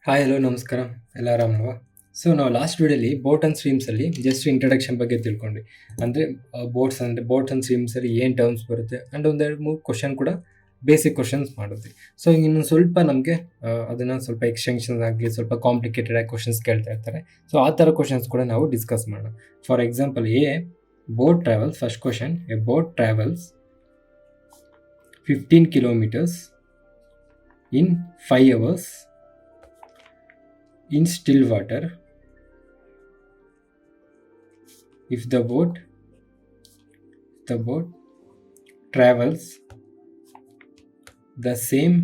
Hi hello ನಮಸ್ಕಾರ, ಎಲ್ಲ ಆರಾಮಲ್ವಾ? ಸೊ ನಾವು ಲಾಸ್ಟ್ ವಿಡಿಯೋಲಿ ಬೋಟ್ ಆ್ಯಂಡ್ ಸ್ಟ್ರೀಮ್ಸಲ್ಲಿ ಜಸ್ಟ್ ಇಂಟ್ರಡಕ್ಷನ್ ಬಗ್ಗೆ ತಿಳ್ಕೊಂಡ್ವಿ. ಅಂದರೆ ಬೋಟ್ ಆ್ಯಂಡ್ ಸ್ಟ್ರೀಮ್ಸಲ್ಲಿ ಏನು ಟರ್ಮ್ಸ್ ಬರುತ್ತೆ ಆ್ಯಂಡ್ ಒಂದೆರಡು ಮೂರು ಕ್ವಶನ್ ಕೂಡ ಬೇಸಿಕ್ ಕ್ವಶನ್ಸ್ ಮಾಡಿದ್ವಿ. ಸೊ ಇನ್ನೊಂದು ಸ್ವಲ್ಪ ನಮಗೆ ಅದನ್ನು ಸ್ವಲ್ಪ ಎಕ್ಸ್ಟೆನ್ಷನ್ ಆಗಲಿ ಸ್ವಲ್ಪ ಕಾಂಪ್ಲಿಕೇಟೆಡ್ ಆಗಿ ಕ್ವಶನ್ಸ್ ಕೇಳ್ತಾ ಇರ್ತಾರೆ. ಸೊ ಆ ಥರ ಕ್ವಶನ್ಸ್ ಕೂಡ ನಾವು ಡಿಸ್ಕಸ್ ಮಾಡೋಣ. For example, boat travels, first question, A boat travels 15 kilometers in 5 hours in still water if the boat travels the same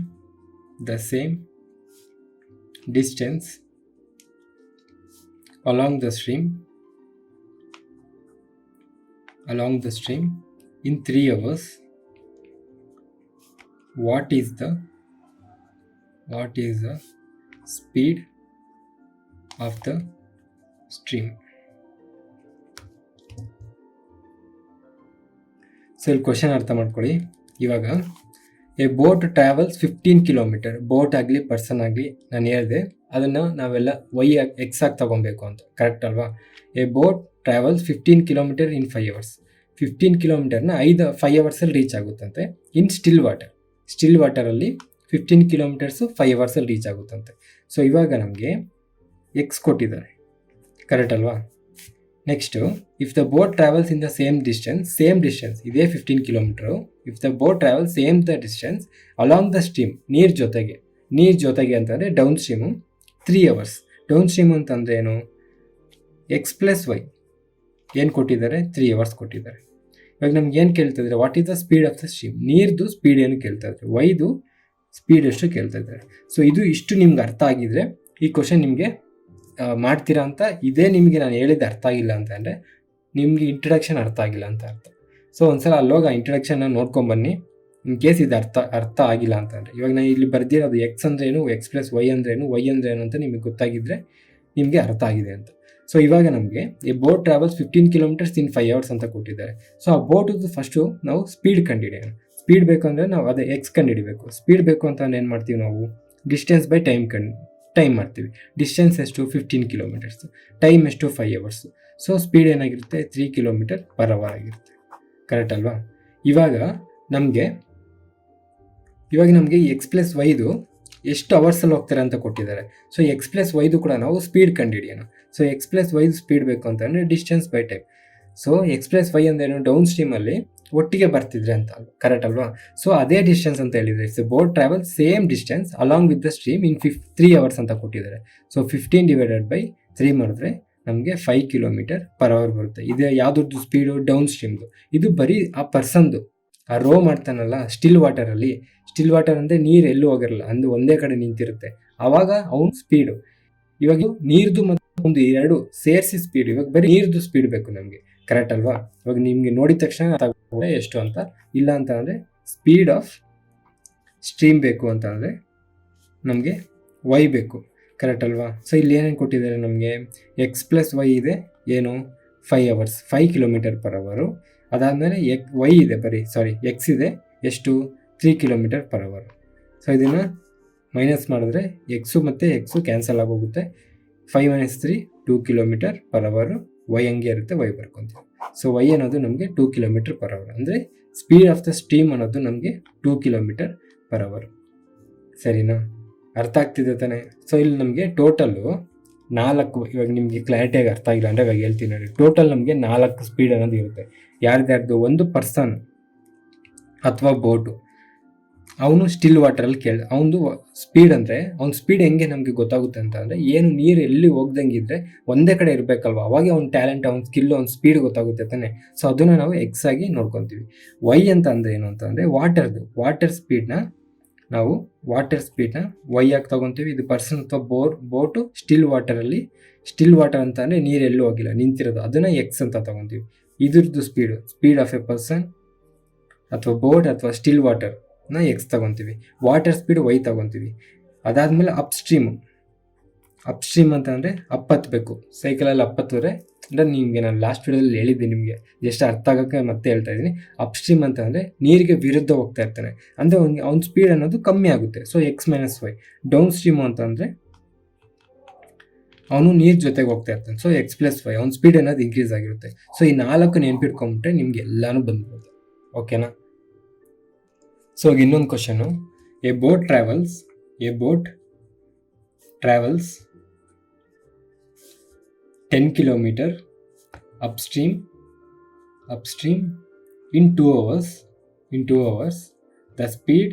distance along the stream in 3 hours. What is the speed of the stream? So ಇಲ್ಲಿ question ಅರ್ಥ ಮಾಡ್ಕೊಳ್ಳಿ. ಇವಾಗ A boat travels 15 kilometre, boat ಆಗಲಿ person ಆಗಲಿ, ನಾನು ಹೇಳಿದೆ ಅದನ್ನು ನಾವೆಲ್ಲ ಎಕ್ಸ್ ಆಗಿ ತಗೊಬೇಕು ಅಂತ, ಕರೆಕ್ಟ್ ಅಲ್ವಾ? A boat travels 15 kilometers in 5 hours. 15 kilometerನ 5 ಅವರ್ಸಲ್ಲಿ ರೀಚ್ ಆಗುತ್ತಂತೆ. ಇನ್ ಸ್ಟಿಲ್ ವಾಟರಲ್ಲಿ 15 kilometers 5 ಅವರ್ಸಲ್ಲಿ ರೀಚ್ ಆಗುತ್ತಂತೆ. ಸೊ ಇವಾಗ ನಮಗೆ ಎಕ್ಸ್ ಕೊಟ್ಟಿದ್ದಾರೆ, ಕರೆಕ್ಟ್ ಅಲ್ವಾ? Next, if the boat travels in the same distance ಇದೇ 15 kilometers, if the boat travels same the distance along the stream, ನೀರು ಜೊತೆಗೆ ಅಂತಂದರೆ down stream 3 hours. Down stream ಅಂತಂದರೆ ಏನು? ಎಕ್ಸ್ ಪ್ಲಸ್ ವೈ ಏನು ಕೊಟ್ಟಿದ್ದಾರೆ? 3 hours ಕೊಟ್ಟಿದ್ದಾರೆ. ಇವಾಗ ನಮ್ಗೆ ಏನು ಕೇಳ್ತಿದ್ರೆ, what is the speed of the stream? ನೀರ್ದು ಸ್ಪೀಡ್ ಏನು ಕೇಳ್ತಾ ಇದ್ದಾರೆ, ವೈದು ಸ್ಪೀಡ್ ಎಷ್ಟು ಕೇಳ್ತಾ ಇದ್ದಾರೆ. ಸೊ ಇಷ್ಟು ನಿಮ್ಗೆ ಅರ್ಥ ಆಗಿದ್ರೆ ಈ ಕ್ವಶನ್ ನಿಮಗೆ ಮಾಡ್ತೀರಾ ಅಂತ. ಇದೇ ನಿಮಗೆ ನಾನು ಹೇಳಿದ್ದು ಅರ್ಥ ಆಗಿಲ್ಲ ಅಂತ ಅಂದರೆ ನಿಮಗೆ ಇಂಟ್ರಡಕ್ಷನ್ ಅರ್ಥ ಆಗಿಲ್ಲ ಅಂತ ಅರ್ಥ. ಸೊ ಒಂದ್ಸಲ ಅಲ್ಲೋಗ ಇಂಟ್ರಡಕ್ಷನ್ನ ನೋಡ್ಕೊಂಬನ್ನಿ, ಇನ್ ಕೇಸ್ ಇದು ಅರ್ಥ ಆಗಿಲ್ಲ ಅಂತ ಅಂದರೆ. ಇವಾಗ ನಾನು ಇಲ್ಲಿ ಬರ್ದಿರೋದು ಎಕ್ಸ್ ಅಂದ್ರೇನು, ಎಕ್ಸ್ ಪ್ಲಸ್ ವೈ ಅಂದ್ರೇನು, ವೈ ಅಂದ್ರೇನು ಅಂತ ನಿಮಗೆ ಗೊತ್ತಾಗಿದ್ದರೆ ನಿಮಗೆ ಅರ್ಥ ಆಗಿದೆ ಅಂತ. ಸೊ ಇವಾಗ ನಮಗೆ ಈ boat travels 15 kilometers in 5 hours ಅಂತ ಕೊಟ್ಟಿದ್ದಾರೆ. ಸೊ ಆ ಬೋಟದ್ದು ಫಸ್ಟು ನಾವು ಸ್ಪೀಡ್ ಕಂಡುಹಿಡಿಯೋಣ. ಸ್ಪೀಡ್ ಬೇಕು ಅಂದರೆ ನಾವು ಅದೇ ಎಕ್ಸ್ ಕಂಡುಹಿಡಿಬೇಕು. ಸ್ಪೀಡ್ ಬೇಕು ಅಂತ ಏನು ಮಾಡ್ತೀವಿ ನಾವು? ಡಿಸ್ಟೆನ್ಸ್ ಬೈ ಟೈಮ್ ಮಾಡ್ತೀವಿ. ಡಿಸ್ಟೆನ್ಸ್ ಎಷ್ಟು? 15 kilometers. ಟೈಮ್ ಎಷ್ಟು? 5 hours. ಸೊ ಸ್ಪೀಡ್ ಏನಾಗಿರುತ್ತೆ? 3 km/h ಆಗಿರುತ್ತೆ, ಕರೆಕ್ಟ್ ಅಲ್ವಾ? ಇವಾಗ ನಮಗೆ ಎಕ್ಸ್ ಪ್ಲಸ್ ವೈದು ಎಷ್ಟು ಅವರ್ಸಲ್ಲಿ ಹೋಗ್ತಾರೆ ಅಂತ ಕೊಟ್ಟಿದ್ದಾರೆ. ಸೊ ಎಕ್ಸ್ ಪ್ಲಸ್ ವೈದು ಕೂಡ ನಾವು ಸ್ಪೀಡ್ ಕಂಡುಹಿಡಿಯೋಣ. ಸೊ ಎಕ್ಸ್ ಪ್ಲಸ್ ವೈದು ಸ್ಪೀಡ್ ಬೇಕು ಅಂತಂದರೆ distance by time. So x plus y ಅಂದೇನು? ಡೌನ್ ಸ್ಟ್ರೀಮಲ್ಲಿ ಒಟ್ಟಿಗೆ ಬರ್ತಿದ್ರೆ ಅಂತ, ಕರೆಕ್ಟ್ ಅಲ್ವಾ? ಸೊ ಅದೇ ಡಿಸ್ಟೆನ್ಸ್ ಅಂತ ಹೇಳಿದರೆ, so boat travel same distance along with the stream in 3 hours ಅಂತ ಕೊಟ್ಟಿದ್ದಾರೆ. ಸೊ 15 divided by 3 ಮಾಡಿದ್ರೆ ನಮಗೆ 5 km/h ಬರುತ್ತೆ. ಇದು ಯಾವುದ್ರದ್ದು ಸ್ಪೀಡು? ಡೌನ್ ಸ್ಟ್ರೀಮ್ದು. ಇದು ಬರೀ ಆ ಪರ್ಸನ್ದು, ಆ ರೋ ಮಾಡ್ತಾನಲ್ಲ ಸ್ಟಿಲ್ ವಾಟರ್ ಅಂದರೆ ನೀರು ಎಲ್ಲೂ ಹೋಗಿರಲ್ಲ, ಅಂದು ಒಂದೇ ಕಡೆ ನಿಂತಿರುತ್ತೆ, ಆವಾಗ ಅವನು ಸ್ಪೀಡು. ಇವಾಗ ನೀರ್ದು ಮತ್ತು ಒಂದು ಎರಡು ಸೇರಿಸಿ ಸ್ಪೀಡ್. ಇವಾಗ ಬರೀ ನೀರ್ದು ಸ್ಪೀಡ್ ಬೇಕು ನಮಗೆ, ಕರೆಕ್ಟ್ ಅಲ್ವಾ? ಇವಾಗ ನಿಮಗೆ ನೋಡಿದ ತಕ್ಷಣ ಎಷ್ಟು ಅಂತ ಇಲ್ಲ ಅಂತ ಅಂದರೆ ಸ್ಪೀಡ್ ಆಫ್ ಸ್ಟ್ರೀಮ್ ಬೇಕು ಅಂತ ಅಂದರೆ ನಮಗೆ ವೈ ಬೇಕು, ಕರೆಕ್ಟ್ ಅಲ್ವಾ? ಸೊ ಇಲ್ಲಿ ಏನೇನು ಕೊಟ್ಟಿದ್ದಾರೆ ನಮಗೆ? ಎಕ್ಸ್ ಪ್ಲಸ್ ವೈ ಇದೆ, ಏನು? 5 hours, 5 km/h. ಅದಾದಮೇಲೆ ಎಕ್ಸ್ ಇದೆ ಎಷ್ಟು? 3 km/h. ಸೊ ಇದನ್ನು ಮೈನಸ್ ಮಾಡಿದ್ರೆ ಎಕ್ಸು ಮತ್ತು ಎಕ್ಸು ಕ್ಯಾನ್ಸಲ್ ಆಗೋಗುತ್ತೆ. 5 - 3 2 km/h. ವೈ ಹಂಗೆ ಇರುತ್ತೆ, ವೈ ಬರ್ಕೊತೀವಿ. ಸೊ ವೈ ಅನ್ನೋದು ನಮಗೆ 2 km/h. ಅಂದರೆ ಸ್ಪೀಡ್ ಆಫ್ ದ ಸ್ಟ್ರೀಮ್ ಅನ್ನೋದು ನಮಗೆ 2 km/h. ಸರಿನಾ? ಅರ್ಥ ಆಗ್ತಿದೆ ತಾನೆ? ಸೊ ಇಲ್ಲಿ ನಮಗೆ ಟೋಟಲ್ಲು 4, ಇವಾಗ ನಿಮಗೆ ಕ್ಲಾರಿಟಿಯಾಗಿ ಅರ್ಥ ಆಗಿಲ್ಲ ಅಂದರೆ ಇವಾಗ ಹೇಳ್ತೀನಿ ನೋಡಿ. ಟೋಟಲ್ ನಮಗೆ 4 ಸ್ಪೀಡ್ ಅನ್ನೋದು ಇರುತ್ತೆ. ಯಾರ್ದು? ಒಂದು ಪರ್ಸನ್ ಅಥವಾ ಬೋಟು, ಅವನು ಸ್ಟಿಲ್ ವಾಟರಲ್ಲಿ ಅವನದು ಸ್ಪೀಡ್ ಅಂದರೆ ಅವ್ನ ಸ್ಪೀಡ್ ಹೆಂಗೆ ನಮಗೆ ಗೊತ್ತಾಗುತ್ತೆ ಅಂತ ಅಂದರೆ, ಏನು ನೀರು ಎಲ್ಲಿ ಹೋಗ್ದಂಗಿದ್ರೆ ಒಂದೇ ಕಡೆ ಇರಬೇಕಲ್ವ, ಅವಾಗ ಅವ್ನ ಟ್ಯಾಲೆಂಟ್, ಅವ್ನ ಸ್ಕಿಲ್ಲು, ಅವ್ನ ಸ್ಪೀಡ್ ಗೊತ್ತಾಗುತ್ತೆ ತಾನೆ. ಸೊ ಅದನ್ನು ನಾವು ಎಕ್ಸ್ ಆಗಿ ನೋಡ್ಕೊತೀವಿ. ವೈ ಅಂತ ಅಂದರೆ ಏನು ಅಂತ ಅಂದರೆ ವಾಟರ್ ಸ್ಪೀಡ್ನ ವೈ ಆಗಿ ತೊಗೊತೀವಿ. ಇದು ಪರ್ಸನ್ ಅಥವಾ ಬೋಟು ಸ್ಟಿಲ್ ವಾಟರ್ ಅಂತ ಅಂದರೆ ನೀರು ಎಲ್ಲೂ ಹೋಗಿಲ್ಲ, ನಿಂತಿರೋದು, ಅದನ್ನು ಎಕ್ಸ್ ಅಂತ ತೊಗೊತೀವಿ. ಇದ್ರದ್ದು ಸ್ಪೀಡ್ ಆಫ್ ಎ ಪರ್ಸನ್ ಅಥವಾ ಬೋಟ್ ಅಥವಾ ಸ್ಟಿಲ್ ವಾಟರ್ನ ಎಕ್ಸ್ ತೊಗೊತೀವಿ. ವಾಟರ್ ಸ್ಪೀಡ್ ವೈ ತೊಗೊತೀವಿ. ಅದಾದಮೇಲೆ ಅಪ್ ಸ್ಟ್ರೀಮ್ ಅಂತ ಅಂದರೆ ಹತ್ತಬೇಕು, ಸೈಕಲಲ್ಲಿ ಹತ್ತುವರೆ ಅಂದರೆ ನಿಮಗೆ ನಾನು ಲಾಸ್ಟ್ ವಿಡಿಯೋದಲ್ಲಿ ಹೇಳಿದ್ದೀನಿ, ನಿಮಗೆ ಎಷ್ಟು ಅರ್ಥ ಆಗೋಕ್ಕೆ ಮತ್ತೆ ಹೇಳ್ತಾ ಇದ್ದೀನಿ. ಅಪ್ ಸ್ಟ್ರೀಮ್ ಅಂತ ಅಂದರೆ ನೀರಿಗೆ ವಿರುದ್ಧ ಹೋಗ್ತಾ ಇರ್ತಾನೆ, ಅಂದರೆ ಅವ್ನ ಸ್ಪೀಡ್ ಅನ್ನೋದು ಕಮ್ಮಿ ಆಗುತ್ತೆ. So x minus y. Downstream ಅಂತ ಅಂದರೆ ಅವನು ನೀರು ಜೊತೆಗೆ ಹೋಗ್ತಾ ಇರ್ತಾನೆ. ಸೊ x+y ಅವ್ನ ಸ್ಪೀಡ್ ಅನ್ನೋದು ಇನ್ಕ್ರೀಸ್ ಆಗಿರುತ್ತೆ. ಸೊ ಈ 4 ನೆನ್ಪಿಟ್ಕೊಂಡ್ಬಿಟ್ರೆ ನಿಮ್ಗೆ ಎಲ್ಲಾನು ಬಂದ್ಬೋದು. ಓಕೆನಾ? ಸೊ ಇನ್ನೊಂದು question, A boat travels 10 km upstream in 2 hours. The speed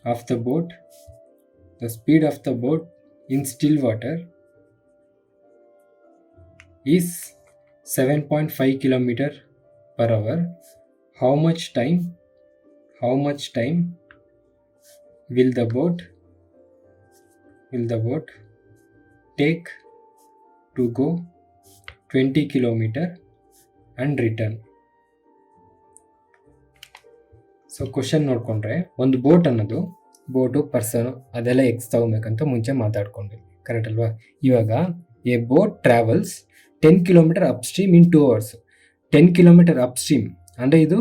of the boat in still water is 7.5 km per hour. How much time will the boat take to go 20 km and return? So question ನೋಡ್ಕೊಂಡ್ರೆ, ಒಂದು boat person ಅದೆಲ್ಲ X ತಗೋಬೇಕಂತ ಮುಂಚೆ ಮಾತಾಡ್ಕೊಂಡ್ವಿ, correct ಅಲ್ವಾ? ಇವಾಗ A boat travels 10 km upstream in 2 hours. 10 km upstream ಅಂದರೆ ಇದು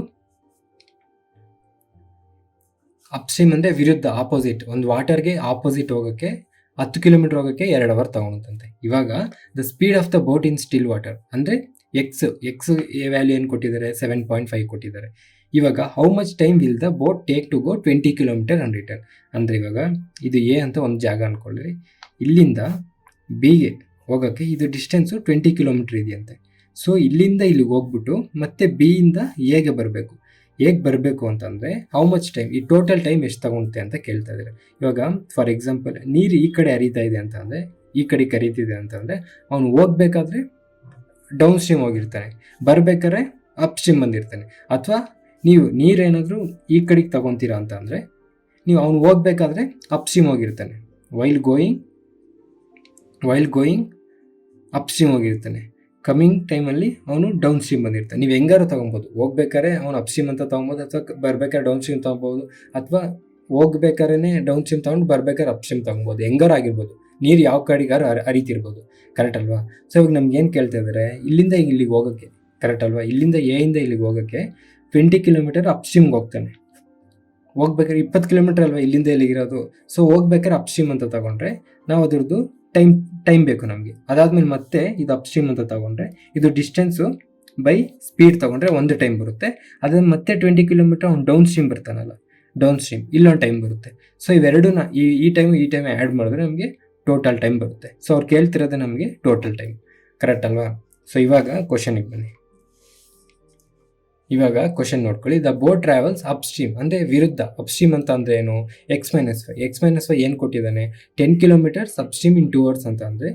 upstream ಅಂದರೆ ವಿರುದ್ಧ, ಆಪೋಸಿಟ್. ಒಂದು ವಾಟರ್ಗೆ ಆಪೋಸಿಟ್ ಹೋಗೋಕ್ಕೆ 10 km ಹೋಗೋಕ್ಕೆ 2 hour ತಗೊಳುತ್ತಂತೆ. ಇವಾಗ the speed of the boat in still water ಅಂದರೆ ಎಕ್ಸ್ ವ್ಯಾಲ್ಯೂ ಏನು ಕೊಟ್ಟಿದ್ದಾರೆ? 7.5 ಕೊಟ್ಟಿದ್ದಾರೆ. ಇವಾಗ how much time will the boat take to go 20 km and return ಅಂದರೆ, ಇವಾಗ ಇದು ಎ ಅಂತ ಒಂದು ಜಾಗ ಅಂದ್ಕೊಳ್ಳಿ. ಇಲ್ಲಿಂದ ಬಿಗೆ ಹೋಗೋಕ್ಕೆ ಇದು ಡಿಸ್ಟೆನ್ಸು 20 km ಇದೆಯಂತೆ. ಸೊ ಇಲ್ಲಿಂದ ಇಲ್ಲಿಗೆ ಹೋಗ್ಬಿಟ್ಟು ಮತ್ತೆ ಬಿಯಿಂದ ಎಗೆ ಬರಬೇಕು ಅಂತಂದರೆ ಹೌ ಮಚ್ ಟೈಮ್, ಈ ಟೋಟಲ್ ಟೈಮ್ ಎಷ್ಟು ತಗೊಳುತ್ತೆ ಅಂತ ಕೇಳ್ತಾ ಇದ್ದಾರೆ. ಇವಾಗ ಫಾರ್ ಎಕ್ಸಾಂಪಲ್, ನೀರು ಈ ಕಡೆ ಹರಿತಾ ಇದೆ ಅಂತಂದರೆ, ಈ ಕಡೆ ಕರೀತಿದೆ ಅಂತಂದರೆ, ಅವನು ಹೋಗ್ಬೇಕಾದ್ರೆ ಡೌನ್ ಸ್ಟ್ರೀಮ್ ಹೋಗಿರ್ತಾನೆ, ಬರಬೇಕಾದ್ರೆ ಅಪ್ ಸ್ಟ್ರೀಮ್ ಬಂದಿರ್ತಾನೆ. ಅಥವಾ ನೀವು ನೀರೇನಾದರೂ ಈ ಕಡೆಗೆ ತಗೊತೀರಾ ಅಂತ ಅಂದರೆ, ನೀವು ಅವ್ನು ಹೋಗ್ಬೇಕಾದ್ರೆ ಅಪ್ ಸ್ಟ್ರೀಮ್ ಹೋಗಿರ್ತಾನೆ, ವೈಲ್ ಗೋಯಿಂಗ್ ಅಪ್ ಸ್ಟ್ರೀಮ್ ಹೋಗಿರ್ತಾನೆ. ಕಮಿಂಗ್ ಟೈಮಲ್ಲಿ ಅವನು ಡೌನ್ ಸ್ಟ್ರೀಮ್ ಬಂದಿರ್ತಾನೆ. ನೀವು ಹೆಂಗಾರು ತೊಗೊಬೋದು, ಹೋಗ್ಬೇಕಾದ್ರೆ ಅವನು ಅಪ್ ಸ್ಟ್ರೀಮ್ ಅಂತ ತೊಗೊಬೋದು, ಅಥವಾ ಬರ್ಬೇಕಾದ್ರೆ ಡೌನ್ ಸ್ಟ್ರೀಮ್ ತೊಗೊಬೋದು, ಅಥವಾ ಹೋಗ್ಬೇಕಾದ್ರೆ ಡೌನ್ ಸ್ಟ್ರೀಮ್ ತೊಗೊಂಡು ಬರ್ಬೇಕಾದ್ರೆ ಅಪ್ ಸ್ಟ್ರೀಮ್ ತೊಗೊಬೋದು, ಹೆಂಗಾರು ಆಗಿರ್ಬೋದು. ನೀರು ಯಾವ ಕಡೆಗಾರು ಹರಿತಿರ್ಬೋದು, ಕರೆಕ್ಟ್ ಅಲ್ವಾ? ಸೊ ಇವಾಗ ನಮ್ಗೆ ಏನು ಕೇಳ್ತಾ ಇದ್ದಾರೆ, ಇಲ್ಲಿಂದ ಇಲ್ಲಿಗೆ ಹೋಗೋಕ್ಕೆ, ಕರೆಕ್ಟ್ ಅಲ್ವಾ? ಇಲ್ಲಿಂದ ಎಯಿಂದ ಇಲ್ಲಿಗೆ ಹೋಗೋಕ್ಕೆ 20 km ಅಪ್ ಸ್ಟ್ರೀಮ್ಗೆ ಹೋಗ್ತಾನೆ. ಹೋಗ್ಬೇಕಾದ್ರೆ 20 km ಅಲ್ವಾ ಇಲ್ಲಿಂದ ಇಲ್ಲಿಗಿರೋದು. ಸೊ ಹೋಗ್ಬೇಕಾದ್ರೆ ಅಪ್ ಸ್ಟ್ರೀಮ್ ಅಂತ ತಗೊಂಡ್ರೆ ನಾವು ಅದ್ರದ್ದು ಟೈಮ್ ಬೇಕು ನಮಗೆ. ಅದಾದ್ಮೇಲೆ ಮತ್ತೆ ಇದು ಅಪ್ ಸ್ಟ್ರೀಮ್ ಅಂತ ತಗೊಂಡ್ರೆ, ಇದು ಡಿಸ್ಟೆನ್ಸು ಬೈ ಸ್ಪೀಡ್ ತಗೊಂಡ್ರೆ ಒಂದು ಟೈಮ್ ಬರುತ್ತೆ. ಅದಾದ ಮತ್ತೆ 20 km ಅವ್ನು ಡೌನ್ ಸ್ಟ್ರೀಮ್ ಬರ್ತಾನಲ್ಲ, ಡೌನ್ ಸ್ಟ್ರೀಮ್ ಇಲ್ಲೊಂದು ಟೈಮ್ ಬರುತ್ತೆ. ಸೊ ಇವೆರಡನ್ನ ಈ ಟೈಮ್ ಆ್ಯಡ್ ಮಾಡಿದ್ರೆ ನಮಗೆ ಟೋಟಲ್ ಟೈಮ್ ಬರುತ್ತೆ. ಸೊ ಅವ್ರು ಕೇಳ್ತಿರೋದೇ ನಮಗೆ ಟೋಟಲ್ ಟೈಮ್, ಕರೆಕ್ಟ್ ಅಲ್ವಾ? ಸೊ ಇವಾಗ ಕ್ವಶನಿಗೆ ಬನ್ನಿ. ಇವಾಗ ಕ್ವಶನ್ ನೋಡ್ಕೊಳ್ಳಿ. The boat travels up stream ಅಂದರೆ ವಿರುದ್ಧ. ಅಪ್ ಸ್ಟ್ರೀಮ್ ಅಂತ ಅಂದರೆ ಏನು? x-y ಏನು ಕೊಟ್ಟಿದ್ದಾನೆ? 10 km ಅಪ್ ಸ್ಟ್ರೀಮ್ ಇನ್ 2 hours ಅಂತ ಅಂದರೆ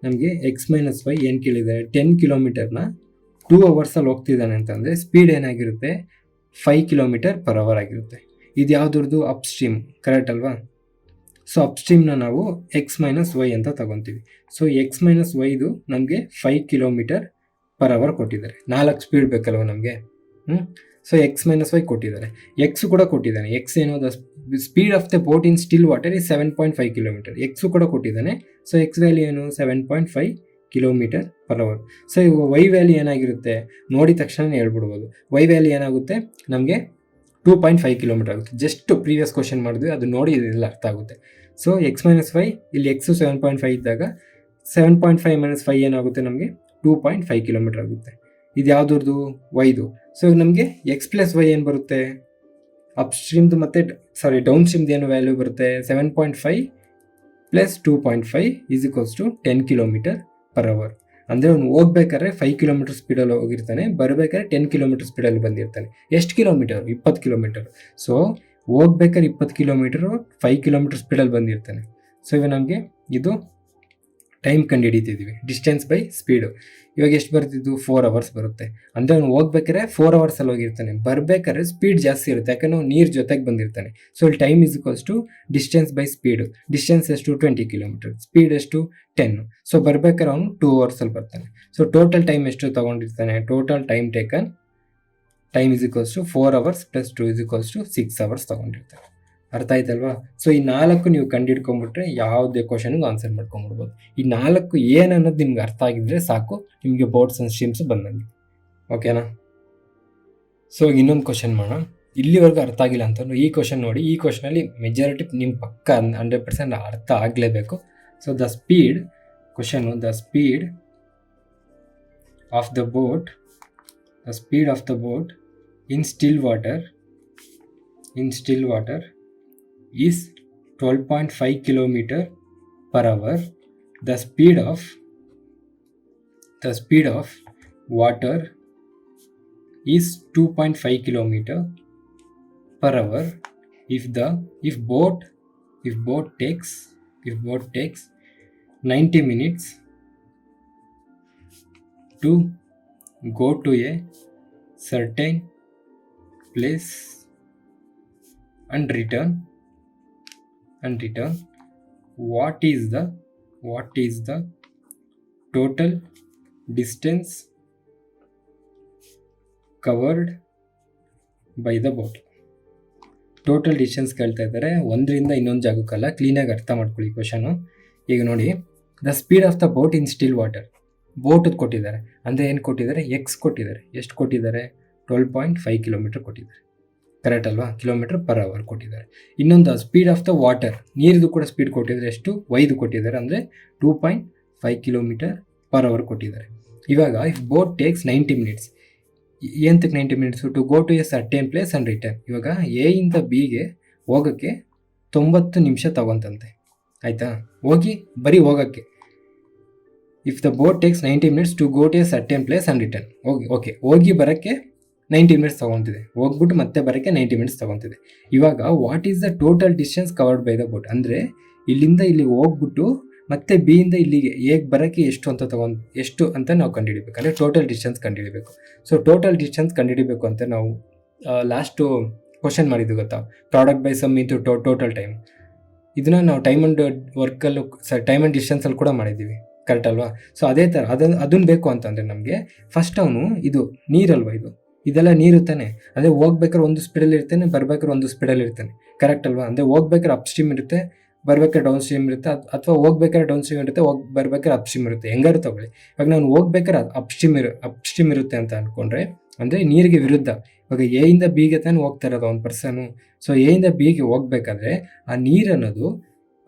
ನಮಗೆ x-y ಏನು ಕೇಳಿದ್ದಾರೆ? 10 km 2 hours ಹೋಗ್ತಿದ್ದಾನೆ ಅಂತಂದರೆ ಸ್ಪೀಡ್ ಏನಾಗಿರುತ್ತೆ? 5 km per hour ಆಗಿರುತ್ತೆ. ಇದು ಯಾವುದ್ರದ್ದು? ಅಪ್ ಸ್ಟ್ರೀಮ್, ಕರೆಕ್ಟ್ ಅಲ್ವಾ? ಸೊ ಅಪ್ ಸ್ಟ್ರೀಮ್ನ ನಾವು x-y ಅಂತ ತಗೊತೀವಿ. ಸೊ x-yದು ನಮಗೆ 5 km per hour ಕೊಟ್ಟಿದ್ದಾರೆ. 4 ಸ್ಪೀಡ್ ಬೇಕಲ್ವ ನಮಗೆ. ಸೊ x-y ಕೊಟ್ಟಿದ್ದಾರೆ, ಎಕ್ಸ್ ಕೂಡ ಕೊಟ್ಟಿದ್ದಾನೆ. ಎಕ್ಸ್ ಏನು? The speed of the boat in still water is 7.5 km. X ಕೂಡ ಕೊಟ್ಟಿದ್ದಾನೆ. ಸೊ ಎಕ್ಸ್ ವ್ಯಾಲ್ಯೂ ಏನು? 7.5 km per hour. ಸೊ ಇವಾಗ ವೈ ವ್ಯಾಲ್ಯೂ ಏನಾಗಿರುತ್ತೆ? ನೋಡಿದ ತಕ್ಷಣ ಹೇಳ್ಬಿಡ್ಬೋದು. ವೈ ವ್ಯಾಲ್ಯೂ ಏನಾಗುತ್ತೆ ನಮಗೆ? 2.5 km ಆಗುತ್ತೆ. ಜಸ್ಟ್ ಪ್ರೀವಿಯಸ್ ಕ್ವಶನ್ ಮಾಡಿದ್ವಿ, ಅದು ನೋಡಿ ಇದೆಲ್ಲ ಅರ್ಥ ಆಗುತ್ತೆ. ಸೊ x-y ಇಲ್ಲಿ ಎಕ್ಸು 7.5 ಇದ್ದಾಗ 7.5 - 5 ಏನಾಗುತ್ತೆ ನಮಗೆ? 2.5 km ಆಗುತ್ತೆ. ಇದು ಯಾವುದ್ರದ್ದು? ವೈದು. ಸೊ ಇವಾಗ ನಮಗೆ x+y ಏನು ಬರುತ್ತೆ? ಅಪ್ ಸ್ಟ್ರೀಮ್ದು ಮತ್ತು ಡೌನ್ ಸ್ಟ್ರೀಮ್ದು ಏನು ವ್ಯಾಲ್ಯೂ ಬರುತ್ತೆ? 7.5 + 2.5 = 10 km per hour. ಅಂದರೆ ಅವನು ಹೋಗ್ಬೇಕಾದ್ರೆ 5 km ಸ್ಪೀಡಲ್ಲಿ ಹೋಗಿರ್ತಾನೆ, ಬರಬೇಕಾದ್ರೆ 10 km ಸ್ಪೀಡಲ್ಲಿ ಬಂದಿರ್ತಾನೆ. ಎಷ್ಟು ಕಿಲೋಮೀಟರ್? 20 km. ಸೊ ಹೋಗ್ಬೇಕಾದ್ರೆ 20 km 5 km ಸ್ಪೀಡಲ್ಲಿ ಬಂದಿರ್ತಾನೆ. ಸೊ ಇವಾಗ ನಮಗೆ ಇದು ಟೈಮ್ ಕಂಡು ಹಿಡಿತಿದ್ದೀವಿ, ಡಿಸ್ಟೆನ್ಸ್ ಬೈ ಸ್ಪೀಡು. ಇವಾಗ ಎಷ್ಟು ಬರ್ತಿದ್ದು? 4 hours ಬರುತ್ತೆ. ಅಂದರೆ ಅವ್ನು ಹೋಗ್ಬೇಕಾದ್ರೆ 4 hours ಹೋಗಿರ್ತಾನೆ, ಬರಬೇಕಾದ್ರೆ ಸ್ಪೀಡ್ ಜಾಸ್ತಿ ಇರುತ್ತೆ, ಯಾಕಂದ್ರೆ ಅವ್ನು ನೀರು ಜೊತೆಗೆ ಬಂದಿರ್ತಾನೆ. ಸೊ ಇಲ್ಲಿ time = distance by speed. Distance ಎಷ್ಟು? 20 km, ಸ್ಪೀಡ್ ಎಷ್ಟು? 10. ಸೊ ಬರಬೇಕಾದ್ರೆ ಅವನು 2 hours ಬರ್ತಾನೆ. ಸೊ ಟೋಟಲ್ ಟೈಮ್ ಎಷ್ಟು ತೊಗೊಂಡಿರ್ತಾನೆ? Total time taken = 4 hours + 2 = 6 hours ತೊಗೊಂಡಿರ್ತಾನೆ. ಅರ್ಥ ಆಯ್ತಲ್ವಾ? ಸೊ ಈ 4 ನೀವು ಕಂಡುಹಿಡ್ಕೊಂಡ್ಬಿಟ್ರೆ ಯಾವುದೇ ಕ್ವಶನ್ಗೂ ಆನ್ಸರ್ ಮಾಡ್ಕೊಂಡ್ಬಿಡ್ಬೋದು. ಈ 4 ಏನು ಅನ್ನೋದು ನಿಮ್ಗೆ ಅರ್ಥ ಆಗಿದ್ರೆ ಸಾಕು, ನಿಮಗೆ ಬೋಟ್ಸ್ ಅಂಡ್ ಸ್ಟ್ರೀಮ್ಸ್ ಬಂದಂಗೆ. ಓಕೆನಾ? ಸೊ ಇನ್ನೊಂದು ಕ್ವಶನ್ ಮಾಡೋಣ. ಇಲ್ಲಿವರೆಗೂ ಅರ್ಥ ಆಗಿಲ್ಲ ಅಂತಂದ್ರೆ ಈ ಕ್ವಶನ್ ನೋಡಿ. ಈ ಕ್ವಶನಲ್ಲಿ ಮೆಜಾರಿಟಿ ನಿಮ್ಮ ಪಕ್ಕ 100% ಅರ್ಥ ಆಗಲೇಬೇಕು. So the speed question, the speed of the boat in still water is 12.5 kilometer per hour. The speed of water is 2.5 kilometer per hour. If boat takes 90 minutes to go to a certain place and return, what is the total distance covered by the boat? Total distance ಕೇಳ್ತಾ ಇದ್ದಾರೆ, ಒಂದರಿಂದ ಇನ್ನೊಂದು ಜಾಗಕ್ಕಲ್ಲ. ಕ್ಲೀನಾಗಿ ಅರ್ಥ ಮಾಡ್ಕೊಳ್ಳಿ question. ಈಗ ನೋಡಿ, the speed of the boat in still water, ಬೋಟದ್ದು ಕೊಟ್ಟಿದ್ದಾರೆ ಅಂದರೆ ಏನು ಕೊಟ್ಟಿದ್ದಾರೆ, ಎಕ್ಸ್ ಕೊಟ್ಟಿದ್ದಾರೆ. ಎಷ್ಟು ಕೊಟ್ಟಿದ್ದಾರೆ, 12.5 ಕಿಲೋಮೀಟರ್ ಕೊಟ್ಟಿದ್ದಾರೆ. ಕರೆಕ್ಟ್ ಅಲ್ವಾ, ಕಿಲೋಮೀಟರ್ ಪರ್ ಅವರ್ ಕೊಟ್ಟಿದ್ದಾರೆ. ಇನ್ನೊಂದು ಸ್ಪೀಡ್ ಆಫ್ ದ ವಾಟರ್, ನೀರಿದು ಕೂಡ ಸ್ಪೀಡ್ ಕೊಟ್ಟಿದ್ದಾರೆ. ಎಷ್ಟು, ವೈದು ಕೊಟ್ಟಿದ್ದಾರೆ, ಅಂದರೆ 2.5 ಕಿಲೋಮೀಟರ್ ಪರ್ ಅವರ್ ಕೊಟ್ಟಿದ್ದಾರೆ. ಇವಾಗ ಇಫ್ ಬೋಟ್ ಟೇಕ್ಸ್ 90 ಮಿನಿಟ್ಸ್, ಎಂತಕ್ಕೆ 90 minutes, to go to a certain place and return. ಇವಾಗ ಎ ಇಂದ ಬಿಗೆ ಹೋಗೋಕ್ಕೆ 90 ನಿಮಿಷ ತಗೊಂತಂತೆ, ಆಯಿತಾ, ಬರೀ ಹೋಗೋಕ್ಕೆ. If the boat takes 90 minutes to go to a certain place and return, ಹೋಗಿ ಬರೋಕ್ಕೆ 90 ಮಿನಿಟ್ಸ್ ತೊಗೊತಿದೆ, ಹೋಗ್ಬಿಟ್ಟು ಮತ್ತೆ ಬರೋಕ್ಕೆ 90 ಮಿನಿಟ್ಸ್ ತೊಗೊತಿದೆ. ಇವಾಗ what is the total distance covered by the boat, ಅಂದರೆ ಇಲ್ಲಿಂದ ಇಲ್ಲಿಗೆ ಹೋಗ್ಬಿಟ್ಟು ಮತ್ತೆ ಬಿ ಇಂದ ಇಲ್ಲಿಗೆ ಹೇಗೆ ಬರೋಕ್ಕೆ ಎಷ್ಟು ಅಂತ ನಾವು ಕಂಡುಹಿಡಿಬೇಕು, ಅಂದರೆ ಟೋಟಲ್ ಡಿಸ್ಟೆನ್ಸ್ ಕಂಡುಹಿಡಿಬೇಕು. ಸೊ ಟೋಟಲ್ ಡಿಸ್ಟೆನ್ಸ್ ಕಂಡುಹಿಡಿಬೇಕು ಅಂತ ನಾವು ಲಾಸ್ಟು ಕ್ವಶನ್ ಮಾಡಿದ್ದು ಗೊತ್ತಾ, product by sum into total time. ಇದನ್ನ ನಾವು ಟೈಮ್ ಆ್ಯಂಡ್ ವರ್ಕಲ್ಲೂ ಟೈಮ್ ಆ್ಯಂಡ್ ಡಿಸ್ಟೆನ್ಸಲ್ಲಿ ಕೂಡ ಮಾಡಿದ್ದೀವಿ, ಕರೆಕ್ಟ್ ಅಲ್ವಾ. ಸೊ ಅದೇ ಥರ ಅದನ್ನು ಬೇಕು ಅಂತಂದರೆ ನಮಗೆ ಫಸ್ಟ್ ಅವನು ಇದು ನೀರಲ್ವಾ, ಇದೆಲ್ಲ ನೀರು ತಾನೆ, ಅದೇ ಹೋಗ್ಬೇಕಾದ್ರೆ ಒಂದು ಸ್ಪೀಡಲ್ಲಿ ಇರ್ತಾನೆ, ಬರ್ಬೇಕಾದ್ರೆ ಒಂದು ಸ್ಪೀಡಲ್ಲಿ ಇರ್ತಾನೆ, ಕರೆಕ್ಟ್ ಅಲ್ವಾ. ಅಂದರೆ ಹೋಗ್ಬೇಕಾದ್ರೆ ಅಪ್ ಸ್ಟ್ರೀಮ್ ಇರುತ್ತೆ, ಬರ್ಬೇಕಾದ್ರೆ ಡೌನ್ ಸ್ಟ್ರೀಮ್ ಇರುತ್ತೆ, ಅಥವಾ ಹೋಗ್ಬೇಕಾದ್ರೆ ಡೌನ್ ಸ್ಟ್ರೀಮ್ ಇರುತ್ತೆ, ಬರ್ಬೇಕಾದ್ರೆ ಅಪ್ ಸ್ಟ್ರೀಮ್ ಇರುತ್ತೆ, ಹೆಂಗಾರು ತಗೊಳ್ಳಿ. ಇವಾಗ ನಾನು ಹೋಗ್ಬೇಕಾದ್ರೆ ಅಪ್ ಸ್ಟ್ರೀಮ್ ಇರುತ್ತೆ ಅಂತ ಅಂದ್ಕೊಂಡ್ರೆ, ಅಂದರೆ ನೀರಿಗೆ ವಿರುದ್ಧ. ಇವಾಗ ಎ ಇಂದ ಬಿಗೆ ತಾನೆ ಹೋಗ್ತಾ ಇರೋದು ಒಂದು ಪರ್ಸನು. ಸೊ ಎ ಇಂದ ಬಿಗೆ ಹೋಗ್ಬೇಕಾದ್ರೆ ಆ ನೀರು ಅನ್ನೋದು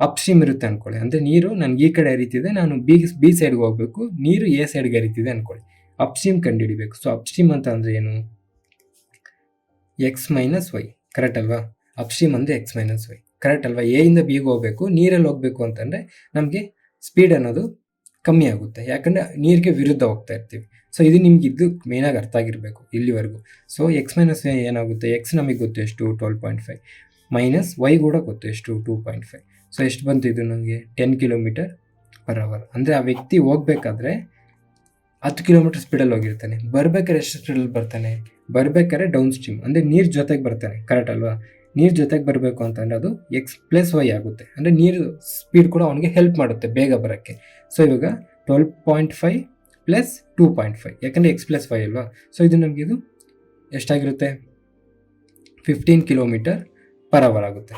ಅಪ್ ಸ್ಟ್ರೀಮ್ ಇರುತ್ತೆ ಅಂದ್ಕೊಳ್ಳಿ. ಅಂದರೆ ನೀರು ನನಗೆ ಈ ಕಡೆ ಹರಿತಿದೆ, ನಾನು ಬಿ ಸೈಡ್ಗೆ ಹೋಗಬೇಕು, ನೀರು ಎ ಸೈಡ್ಗೆ ಹರಿತಿದೆ ಅಂದ್ಕೊಳ್ಳಿ. ಅಪ್ ಸ್ಟ್ರೀಮ್ ಕಂಡುಹಿಡಿಬೇಕು. ಸೊ ಅಪ್ ಸ್ಟ್ರೀಮ್ ಅಂತ ಅಂದರೆ ಏನು, ಎಕ್ಸ್ ಮೈನಸ್ ವೈ, ಕರೆಕ್ಟ್ ಅಲ್ವಾ. ಅಪ್ ಸ್ಟ್ರೀಮ್ ಅಂದರೆ ಎಕ್ಸ್ ಮೈನಸ್ ವೈ, ಕರೆಕ್ಟ್ ಅಲ್ವಾ. ಎ ಇಂದ ಬಿಗೆ ಹೋಗಬೇಕು, ನೀರಲ್ಲಿ ಹೋಗಬೇಕು ಅಂತಂದರೆ ನಮಗೆ ಸ್ಪೀಡ್ ಅನ್ನೋದು ಕಮ್ಮಿ ಆಗುತ್ತೆ, ಯಾಕಂದರೆ ನೀರಿಗೆ ವಿರುದ್ಧ ಹೋಗ್ತಾ ಇರ್ತೀವಿ. ಸೊ ಇದು ನಿಮ್ಗೆ ಮೇನಾಗಿ ಅರ್ಥ ಆಗಿರಬೇಕು ಇಲ್ಲಿವರೆಗೂ. ಸೊ ಎಕ್ಸ್ ಮೈನಸ್ ವೈ ಏನಾಗುತ್ತೆ, ಎಕ್ಸ್ ನಮಗೆ ಗೊತ್ತು ಎಷ್ಟು, 12.5, ಮೈನಸ್ ವೈ ಕೂಡ ಗೊತ್ತು ಎಷ್ಟು, 2.5. ಸೊ ಎಷ್ಟು ಬಂತು ಇದು ನಮಗೆ, 10 ಕಿಲೋಮೀಟರ್ ಪರ್ ಅವರ್. ಅಂದರೆ ಆ ವ್ಯಕ್ತಿ ಹೋಗ್ಬೇಕಾದ್ರೆ 10 ಕಿಲೋಮೀಟರ್ ಸ್ಪೀಡಲ್ಲಿ ಹೋಗಿರ್ತಾನೆ, ಬರ್ಬೇಕಾದ್ರೆ ಎಷ್ಟು ಸ್ಪೀಡಲ್ಲಿ ಬರ್ತಾನೆ, ಬರ್ಬೇಕಾದ್ರೆ ಡೌನ್ ಸ್ಟ್ರೀಮ್, ಅಂದರೆ ನೀರು ಜೊತೆಗೆ ಬರ್ತಾನೆ, ಕರೆಕ್ಟ್ ಅಲ್ವಾ. ನೀರು ಜೊತೆಗೆ ಬರಬೇಕು ಅಂತಂದರೆ ಅದು ಎಕ್ಸ್ ಪ್ಲಸ್ ವೈ ಆಗುತ್ತೆ, ಅಂದರೆ ನೀರು ಸ್ಪೀಡ್ ಕೂಡ ಅವನಿಗೆ ಹೆಲ್ಪ್ ಮಾಡುತ್ತೆ ಬೇಗ ಬರೋಕ್ಕೆ. ಸೊ ಇವಾಗ 12.5 ಪ್ಲಸ್ 2.5, ಯಾಕಂದರೆ ಎಕ್ಸ್ ಪ್ಲಸ್ ವೈ ಅಲ್ವಾ. ಸೊ ಇದು ನಮಗೆ ಇದು ಎಷ್ಟಾಗಿರುತ್ತೆ, 15 ಕಿಲೋಮೀಟರ್ ಪರ್ ಅವರ್ ಆಗುತ್ತೆ,